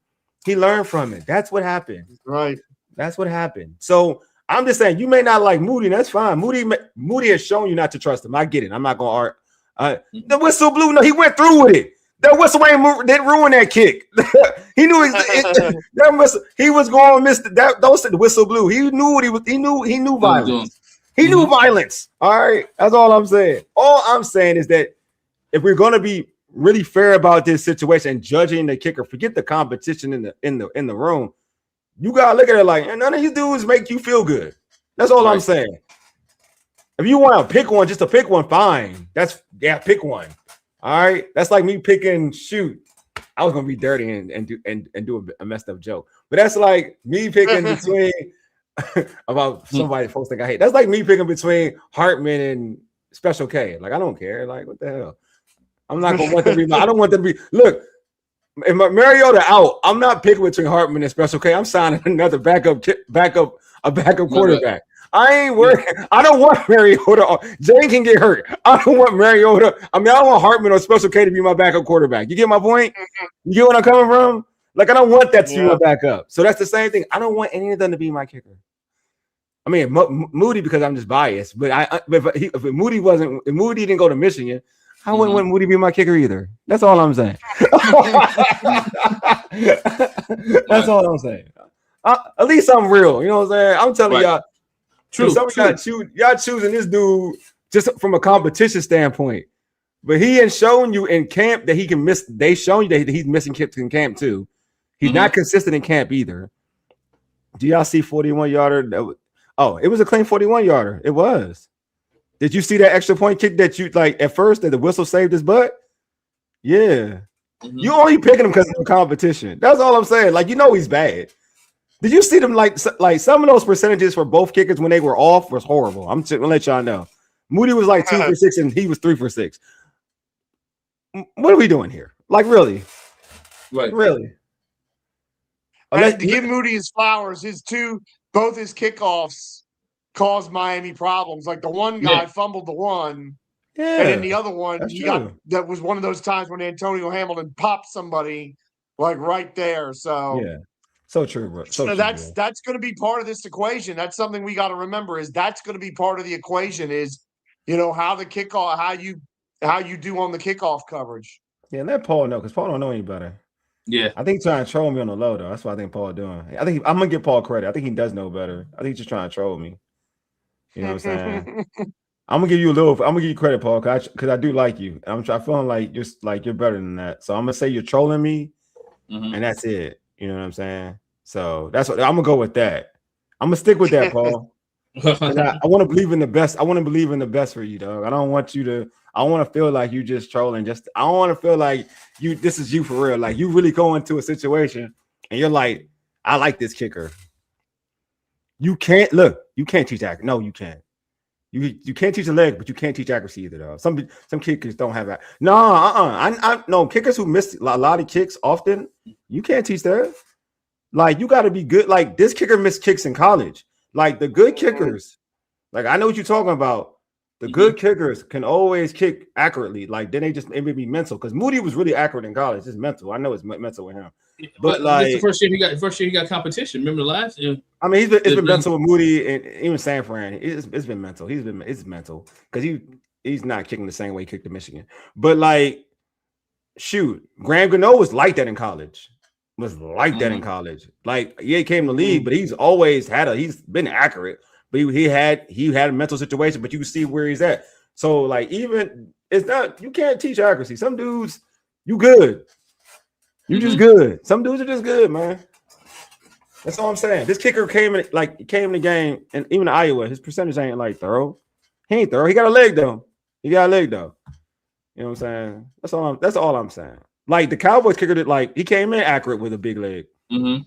He learned from it. That's what happened. Right. That's what happened. So I'm just saying, you may not like Moody. That's fine. Moody has shown you not to trust him. I get it. I'm not gonna argue. The whistle blew. No, he went through with it. That whistle didn't ruin that kick. He knew he was going to miss that. Don't say the whistle blew. He knew what he was. He knew violence. He knew violence. All right, that's all I'm saying. All I'm saying is that if we're going to be really fair about this situation and judging the kicker, forget the competition in the room. You gotta look at it like none of these dudes make you feel good. That's all I'm saying. If you want to pick one, just to pick one, fine. Pick one. All right. That's like me picking. Shoot, I was gonna be dirty and do a messed up joke, but that's like me picking between about somebody folks think I hate. That's like me picking between Hartman and Special K. Like I don't care. Like what the hell? I'm not gonna want them to be. I don't want them to be. Look, if Mariota out, I'm not picking between Hartman and Special K. I'm signing another backup quarterback. I ain't worried. I don't want Mariota. Jane can get hurt. I don't want Mariota. I mean, I don't want Hartman or Special K to be my backup quarterback. You get my point? You get where I'm coming from? Like, I don't want that to be my backup. So that's the same thing. I don't want any of them to be my kicker. I mean, Moody, because I'm just biased. But if Moody didn't go to Michigan, I wouldn't want Moody to be my kicker either. That's all I'm saying. That's all I'm saying. At least I'm real. You know what I'm saying? I'm telling y'all. True. Y'all choosing this dude just from a competition standpoint, but he has shown you in camp that he can miss. They shown you that he's missing kicks in camp too. He's not consistent in camp either. Do y'all see 41-yarder? It was a clean 41-yarder. It was. Did you see that extra point kick that you like at first that the whistle saved his butt? Yeah. You only picking him because of the competition. That's all I'm saying. Like he's bad. Did you see them like some of those percentages for both kickers when they were off was horrible? I'm gonna let y'all know. Moody was like 2 for 6 and he was 3 for 6. What are we doing here? Like really? Right. Really? To give Moody his flowers, both his kickoffs caused Miami problems. Like the one guy fumbled the one, and then the other one that was one of those times when Antonio Hamilton popped somebody like right there. So So true, bro. That's going to be part of this equation. That's something we got to remember is that's going to be part of the equation is, how the kickoff, how you do on the kickoff coverage. Yeah, let Paul know because Paul don't know any better. Yeah, I think he's trying to troll me on the low though. That's what I think Paul doing. I think I'm gonna give Paul credit. I think he does know better. I think he's just trying to troll me. You know what I'm saying? I'm gonna give you credit, Paul, because I do like you. I'm feeling like you're better than that. So I'm gonna say you're trolling me, and that's it. You know what I'm saying? So that's what I'm gonna go with that. I'm gonna stick with that, Paul. I want to believe in the best. I want to believe in the best for you, dog. I don't want you to. I want to feel like you just trolling. I don't want to feel like you. This is you for real. Like you really go into a situation and you're like, I like this kicker. You can't look. You can't teach accuracy. No, you can't. You can't teach a leg, but you can't teach accuracy either, though. Some kickers don't have that. No, I no kickers who miss a lot of kicks often. You can't teach that. Like you got to be good. Like this kicker missed kicks in college. Like the good kickers. Like I know what you're talking about. The good kickers can always kick accurately. Like then it may be mental because Moody was really accurate in college. It's mental. I know it's mental with him. But like the first year he got competition. Remember the last year? I mean, it's been mental with Moody and even San Fran. It's been mental. It's mental because he's not kicking the same way he kicked at Michigan. But like, shoot, Graham Gano was like that in college. Like he came to the league, but he's been accurate. But he had a mental situation, but you can see where he's at. So like even it's not you can't teach accuracy. Some dudes you good. You just good. Some dudes are just good, man. That's all I'm saying. This kicker came in the game, and even Iowa, his percentage ain't like thorough. He ain't thorough. He got a leg though. You know what I'm saying? That's all I'm saying. Like the Cowboys kicker did, like he came in accurate with a big leg. Mm-hmm.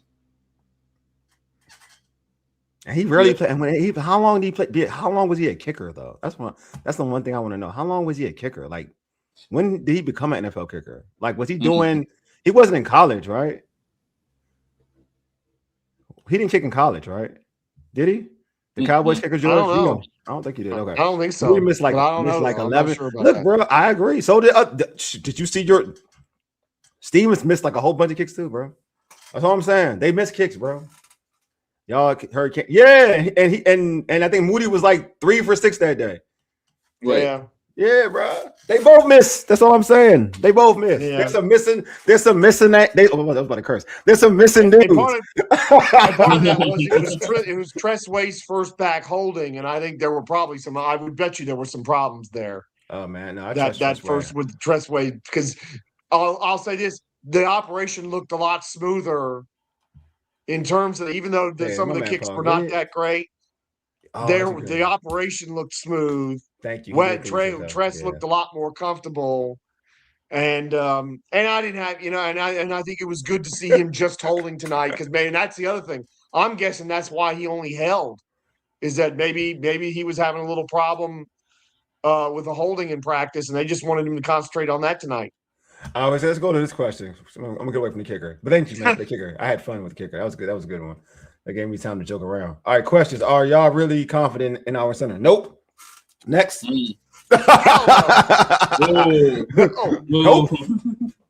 And he really played. How long did he play? How long was he a kicker though? That's the one thing I want to know. How long was he a kicker? Like when did he become an NFL kicker? Like was he doing? He wasn't in college, right? He didn't kick in college, right? Did he? The Cowboys kicker, George? I don't know. I don't think he did. Okay. I don't think so. He missed like 11. Sure Look, bro, I agree. So did you see your Stevens missed like a whole bunch of kicks too, bro? That's all I'm saying. They missed kicks, bro. Y'all heard, and I think Moody was like 3 for 6 that day. Right. Yeah, bro. They both missed. That's all I'm saying. They both missed. Yeah. There's some missing that. I was about to curse. There's some missing dudes. Part of that it was Tressway's first back holding, and I think there were probably some. I would bet you there were some problems there. Oh man, no, that first with Tressway because I'll say this: the operation looked a lot smoother in terms of even though some of the kicks were not that great. The operation looked smooth. Thank you. Tress looked a lot more comfortable. And I didn't have, and I think it was good to see him just holding tonight because, man, that's the other thing. I'm guessing that's why he only held, is that maybe he was having a little problem with the holding in practice, and they just wanted him to concentrate on that tonight. Let's go to this question. I'm gonna get away from the kicker, but thank you, man, for the kicker. I had fun with the kicker. That was good. That was a good one. That gave me time to joke around. All right, questions. Are y'all really confident in our center? Nope. Next. Nope.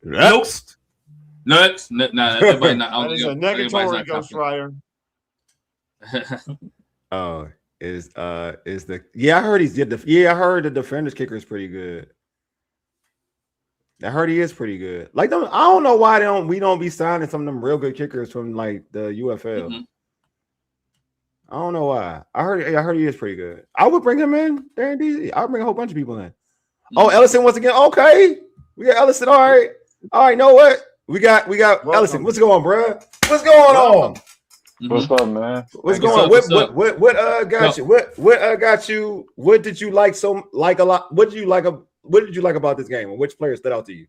Next. Nah, everybody not. That is a negatory, Ghost Rider. Oh, is the I heard I heard the defender's kicker is pretty good. I heard he is pretty good. Like, I don't know why we don't be signing some of them real good kickers from like the UFL. Mm-hmm. I don't know why. I heard he is pretty good. I would bring him in. Darren Deasy. I would bring a whole bunch of people in. Mm-hmm. Oh, Ellison once again. Okay, we got Ellison. All right. Know what? We got Ellison. What's going on, bro? What's going on? Mm-hmm. What's up, man? What's going on? What got you? What got you? What did you like a lot? What did you like about this game? And which player stood out to you?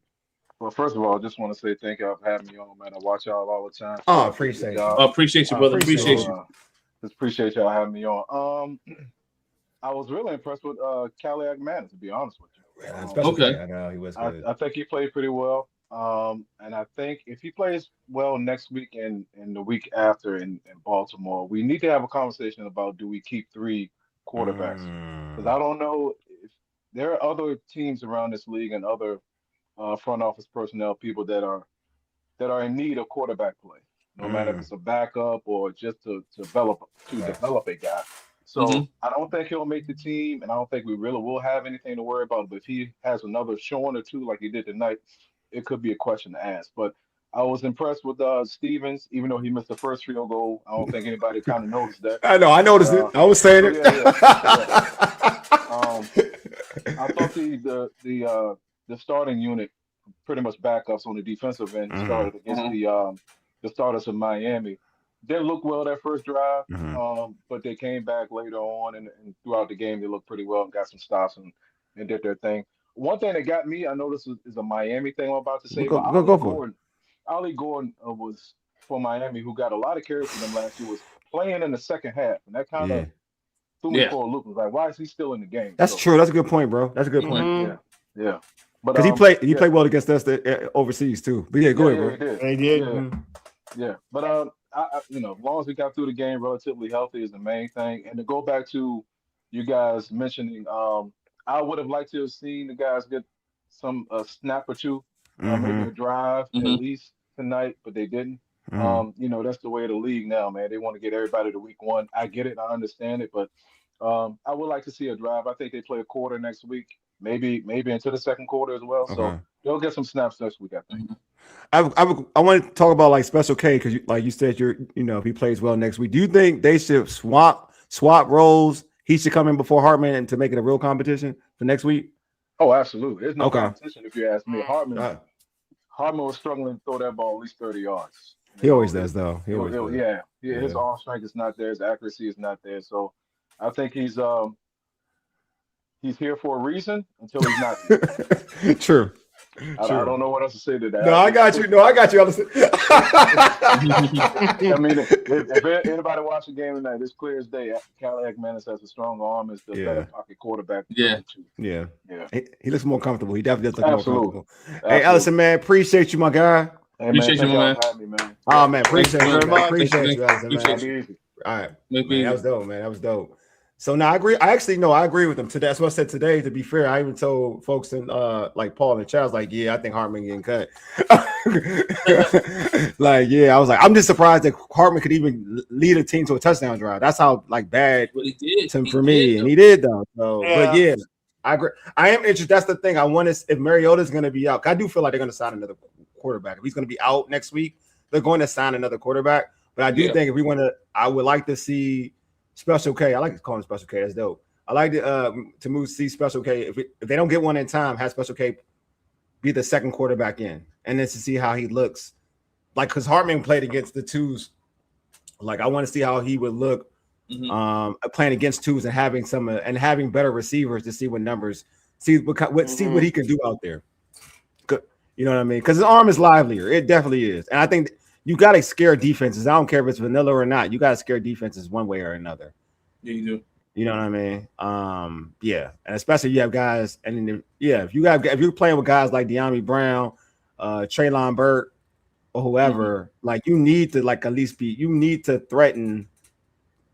Well, first of all, I just want to say thank y'all for having me on, man. I watch y'all all the time. Oh, appreciate you. Appreciate you, brother. Appreciate you. Just appreciate y'all having me on. I was really impressed with Cadillac Man, to be honest with you. Okay. I know he was good. I think he played pretty well. And I think if he plays well next week and the week after in Baltimore, we need to have a conversation about, do we keep 3 quarterbacks? Because I don't know if there are other teams around this league and other front office personnel, people that are in need of quarterback play, no matter if it's a backup or just to develop a guy. So I don't think he'll make the team, and I don't think we really will have anything to worry about. But if he has another showing or two like he did tonight, it could be a question to ask. But I was impressed with Stevens, even though he missed the first field goal. I don't think anybody kind of noticed that. I know, I noticed it. I was saying it. I thought the starting unit, pretty much backups on the defensive end, started against the starters of Miami. Didn't look well that first drive, but they came back later on and throughout the game they looked pretty well and got some stops and did their thing. One thing that got me, I know this is a Miami thing I'm about to say. Go for it. Ollie Gordon was for Miami, who got a lot of carries for them last year, was playing in the second half, and that kind of threw me for a loop. Was like, why is he still in the game? That's true. That's a good point, bro. That's a good point. Yeah. But because he played well against us overseas too. But go ahead, bro. He did. Yeah. But I as long as we got through the game relatively healthy is the main thing. And to go back to you guys mentioning, I would have liked to have seen the guys get some snap or two, maybe a drive at least tonight, but they didn't. That's the way of the league now, man. They want to get everybody to week 1. I get it, I understand it, but I would like to see a drive. I think they play a quarter next week, maybe into the second quarter as well. So they'll get some snaps next week, I think. I want to talk about like Special K because like you said, if he plays well next week, do you think they should swap roles? He should come in before Hartman to make it a real competition for next week? Oh, absolutely. There's no competition if you ask me. Hartman was struggling to throw that ball at least 30 yards. He always does, though. His arm strength is not there. His accuracy is not there. So I think he's here for a reason until he's not. True. I don't know what else to say to that. No, I got you. I mean, if anybody watch the game tonight, it's clear as day. Cadillac Manis has a strong arm. Is the better pocket quarterback. Yeah. He looks more comfortable. He definitely does look more comfortable. Hey, Ellison, man, appreciate you, my guy. Hey, appreciate you, man. Oh, man, appreciate you very much. Appreciate you, Ellison, man. All right, man, that was dope, man. That was dope. So now I agree. I agree with him today. That's what I said today. To be fair, I even told folks in like Paul and Charles, like, I think Hartman getting cut. I was like, I'm just surprised that Hartman could even lead a team to a touchdown drive. That's how bad for me, and he did though. So, but I agree. I am interested. That's the thing. I want to if Mariota's going to be out. I do feel like they're going to sign another quarterback. If he's going to be out next week, they're going to sign another quarterback. But I do think if we want to, I would like to see Special K. I like to call him Special K. That's dope. I like to see Special K. If they don't get one in time, have Special K be the second quarterback in, and then to see how he looks. Like, because Hartman played against the twos. Like, I want to see how he would look playing against twos and having better receivers to see what numbers, see what he can do out there. You know what I mean? Because his arm is livelier. It definitely is. And I think you got to scare defenses. I don't care if it's vanilla or not. You got to scare defenses one way or another. Yeah, you do. You know what I mean? Yeah. And especially you have guys, and then, if you're playing with guys like De'Ami Brown, Treylon Burke, or whoever, like you need to at least you need to threaten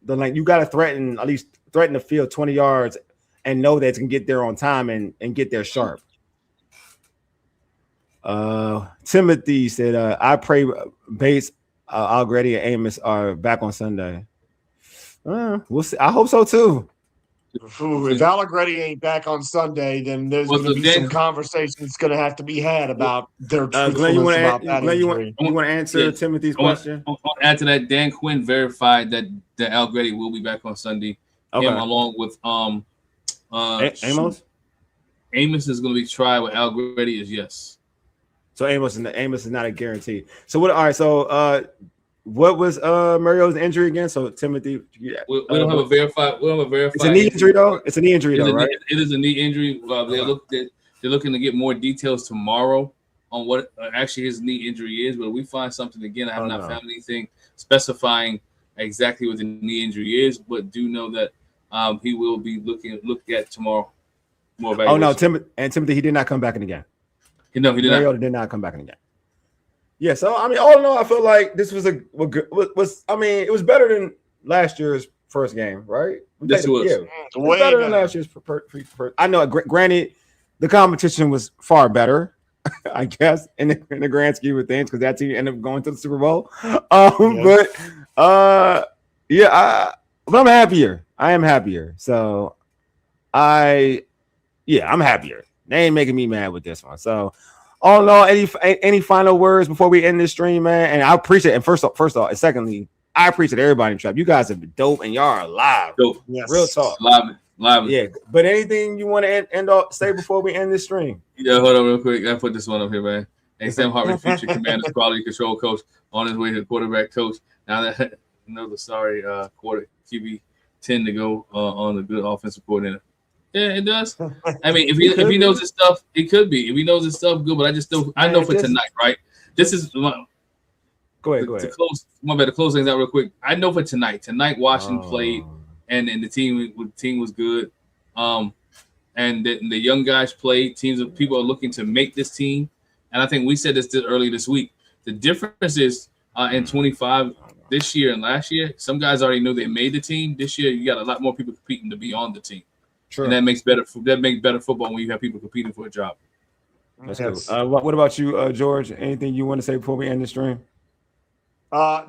you got to threaten the field 20 yards and know that it can get there on time and get there sharp. Timothy said, I pray Bates, Allegretti, and Amos are back on Sunday. We'll see. I hope so too. If Allegretti ain't back on Sunday, then there's going to be some conversations going to have to be had about their Glenn, you want to answer Timothy's question? I'll add to that. Dan Quinn verified that Allegretti will be back on Sunday. Okay. Him along with Amos. Amos is going to be tried with Allegretti is yes. So Amos is not a guarantee. So what? All right. So what was Mario's injury again? So Timothy, we don't have a verified. We don't have a verified. It's a knee injury though. It's a knee injury though, right? It is a knee injury. They're looking to get more details tomorrow on what actually his knee injury is. But if we find something again, I have not found anything specifying exactly what the knee injury is, but do know that he will be looked at tomorrow. More oh no, Timothy, he did not come back in again. No, he did Mariota did not come back in again. Yeah, so I mean, all in all, I feel like this was it was better than last year's first game, right? Yes, it was. Yeah, it was better than last year's first. I know, granted, the competition was far better, I guess, in the grand scheme of things, because that team ended up going to the Super Bowl. But I'm happier. I am happier. So I'm happier. They ain't making me mad with this one. So, all in all, any final words before we end this stream, man? And I appreciate it. And first off, and secondly, I appreciate everybody in the trap. You guys have been dope, and y'all are alive. Dope. Yes. Real talk. Live. Yeah. But anything you want to say before we end this stream? Yeah, hold on real quick. I put this one up here, man. Hey, Sam Hartman, future Commanders quality control coach, on his way to quarterback coach. Now that another quarter QB 10 to go on a good offensive coordinator. Yeah, it does. I mean, if he knows his stuff, it could be. If he knows his stuff, good. But I know for tonight, right? This is go ahead. To close things out real quick. I know for tonight. Tonight, Washington played, and the team was good. And the young guys played. People are looking to make this team, and I think we said this early this week. The difference is in 25 this year and last year. Some guys already knew they made the team. This year, you got a lot more people competing to be on the team. Sure. And that makes better football when you have people competing for a job. That's cool. What about you, George? Anything you want to say before we end the stream?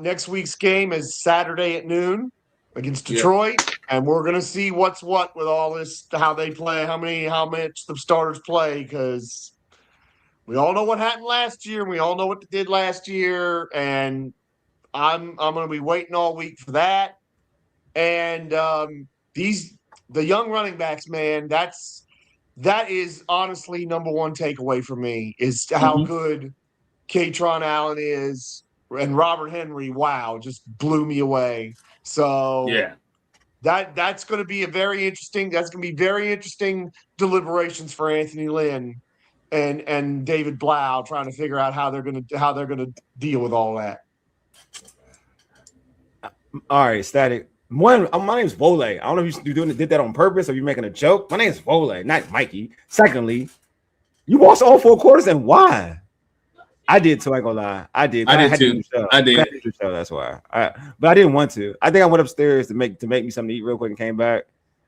Next week's game is Saturday at noon against Detroit, and we're gonna see what's what with all this, how they play, how much the starters play, because we all know what happened last year, and we all know what they did last year, and I'm gonna be waiting all week for that. And the young running backs, man, that is honestly number one takeaway for me is how good Katron Allen is, and Robert Henry. Wow, just blew me away. So that's going to be very interesting deliberations for Anthony Lynn and David Blau, trying to figure out how they're going to deal with all that. All right, Static. My name's Wole. I don't know if you did that on purpose or you're making a joke. My name's Wole, not Mikey. Secondly, you watched all 4 quarters, and why? I did too. I ain't gonna lie. I did. I did too. I did. That's why. But I didn't want to. I think I went upstairs to make me something to eat real quick and came back,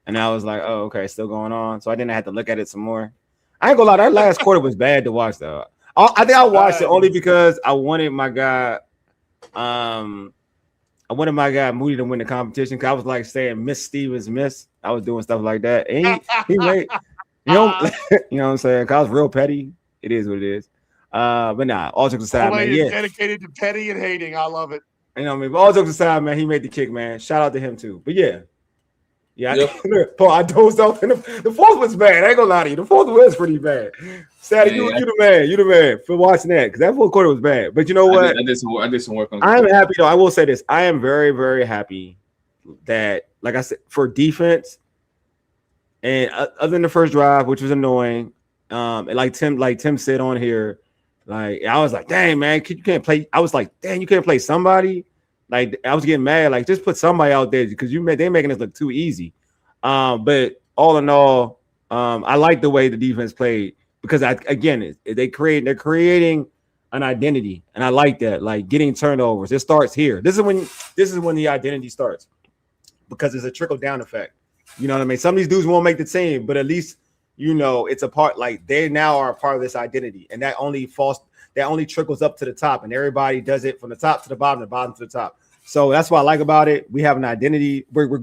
and I was like, "Oh, okay, it's still going on." So I didn't have to look at it some more. I ain't gonna lie. That last quarter was bad to watch, though. I think I watched it only because I wanted my guy. I wanted my guy Moody to win the competition because I was like saying Miss Stevens miss. I was doing stuff like that. And he made, you know what I'm saying? Cause I was real petty. It is what it is. But nah, all jokes aside, man. Yeah. Dedicated to petty and hating. I love it. You know what I mean? But all jokes aside, man, he made the kick, man. Shout out to him too. But yeah. Paul, I dozed off. And the fourth was bad. I ain't gonna lie to you. The fourth was pretty bad. Sadie, you the man. You the man for watching that because that fourth quarter was bad. But you know what? I did some work on. I'm happy though. I will say this. I am very, very happy that like I said, for defense, and other than the first drive, which was annoying, and like Tim said on here, like I was like, dang man, you can't play. I was like, dang, you can't play somebody. Like I was getting mad, like just put somebody out there because they're making this look too easy. But all in all, I like the way the defense played because they're creating an identity, and I like that. Like getting turnovers, it starts here. This is when the identity starts because it's a trickle down effect. You know what I mean? Some of these dudes won't make the team, but at least it's a part. Like they now are a part of this identity, and that only trickles up to the top, and everybody does it from the top to the bottom, the bottom to the top. So that's what I like about it. We have an identity. We're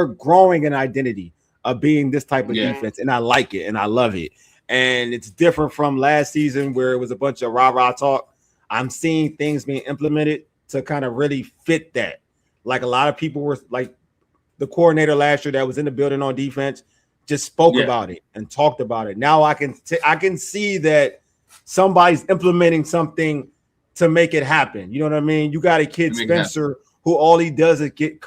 growing an identity of being this type of defense, and I like it, and I love it. And it's different from last season where it was a bunch of rah-rah talk. I'm seeing things being implemented to kind of really fit that. Like a lot of people were like the coordinator last year that was in the building on defense just spoke about it and talked about it. Now I can see that somebody's implementing something to make it happen. You know what I mean? You got a kid, Spencer, who all he does is get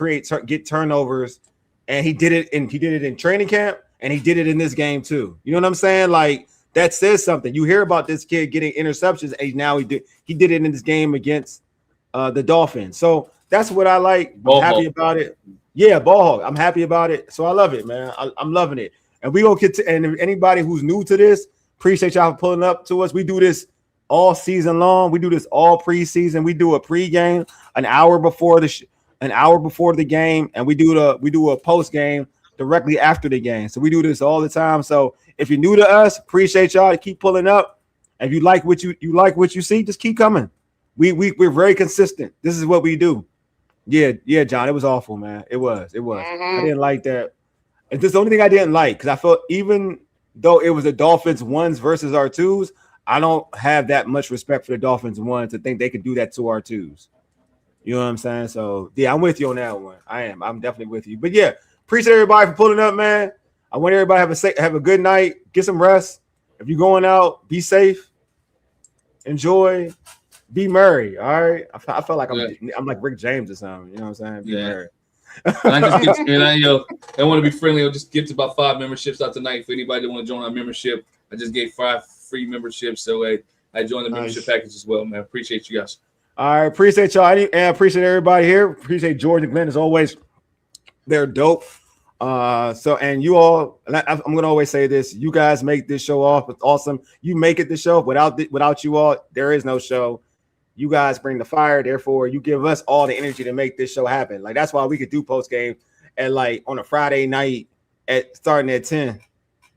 turnovers, and he did it in training camp, and he did it in this game too. You know what I'm saying? Like that says something. You hear about this kid getting interceptions, and now he did it in this game against the Dolphins. So that's what I like. I'm happy about it. Yeah, ball hog. I'm happy about it. So I love it, man. I'm loving it. And we gonna get to, and if anybody who's new to this, appreciate y'all for pulling up to us. We do this all season long. We do this all preseason. We do a pregame an hour before the game, and we do a post game directly after the game. So we do this all the time. So if you're new to us, appreciate y'all to keep pulling up. If you like what you see, just keep coming. We're very consistent. This is what we do. Yeah, John. It was awful, man. It was. I didn't like that. It's just the only thing I didn't like because I felt even though it was the Dolphins ones versus our twos, I don't have that much respect for the Dolphins ones to think they could do that to our twos. You know what I'm saying? So yeah, I'm with you on that one. I am. I'm definitely with you. But yeah, appreciate everybody for pulling up, man. I want everybody to have a good night. Get some rest. If you're going out, be safe. Enjoy. Be merry. All right. I feel like I'm like Rick James or something. You know what I'm saying? Be merry. I want to be friendly. I'll just give about 5 memberships out tonight for anybody that want to join our membership. I just gave 5 free memberships, so I joined the membership package as well, man. Appreciate you guys. All right, appreciate y'all, and appreciate everybody here. Appreciate George and Glenn as always. They're dope. And you all, and I'm gonna always say this: you guys make this show off. It's awesome. You make it the show. Without you all, there is no show. You guys bring the fire, therefore you give us all the energy to make this show happen. Like that's why we could do post game at like on a Friday night starting at 10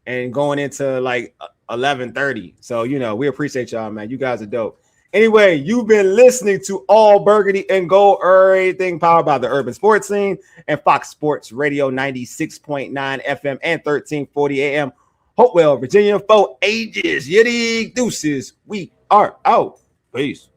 and going into like 11:30. So we appreciate y'all, man. You guys are dope. Anyway, you've been listening to All Burgundy and Gold, everything powered by the Urban Sports Scene and Fox Sports Radio 96.9 FM and 1340 AM. Hopewell, Virginia, for ages. Yiddy deuces. We are out. Peace.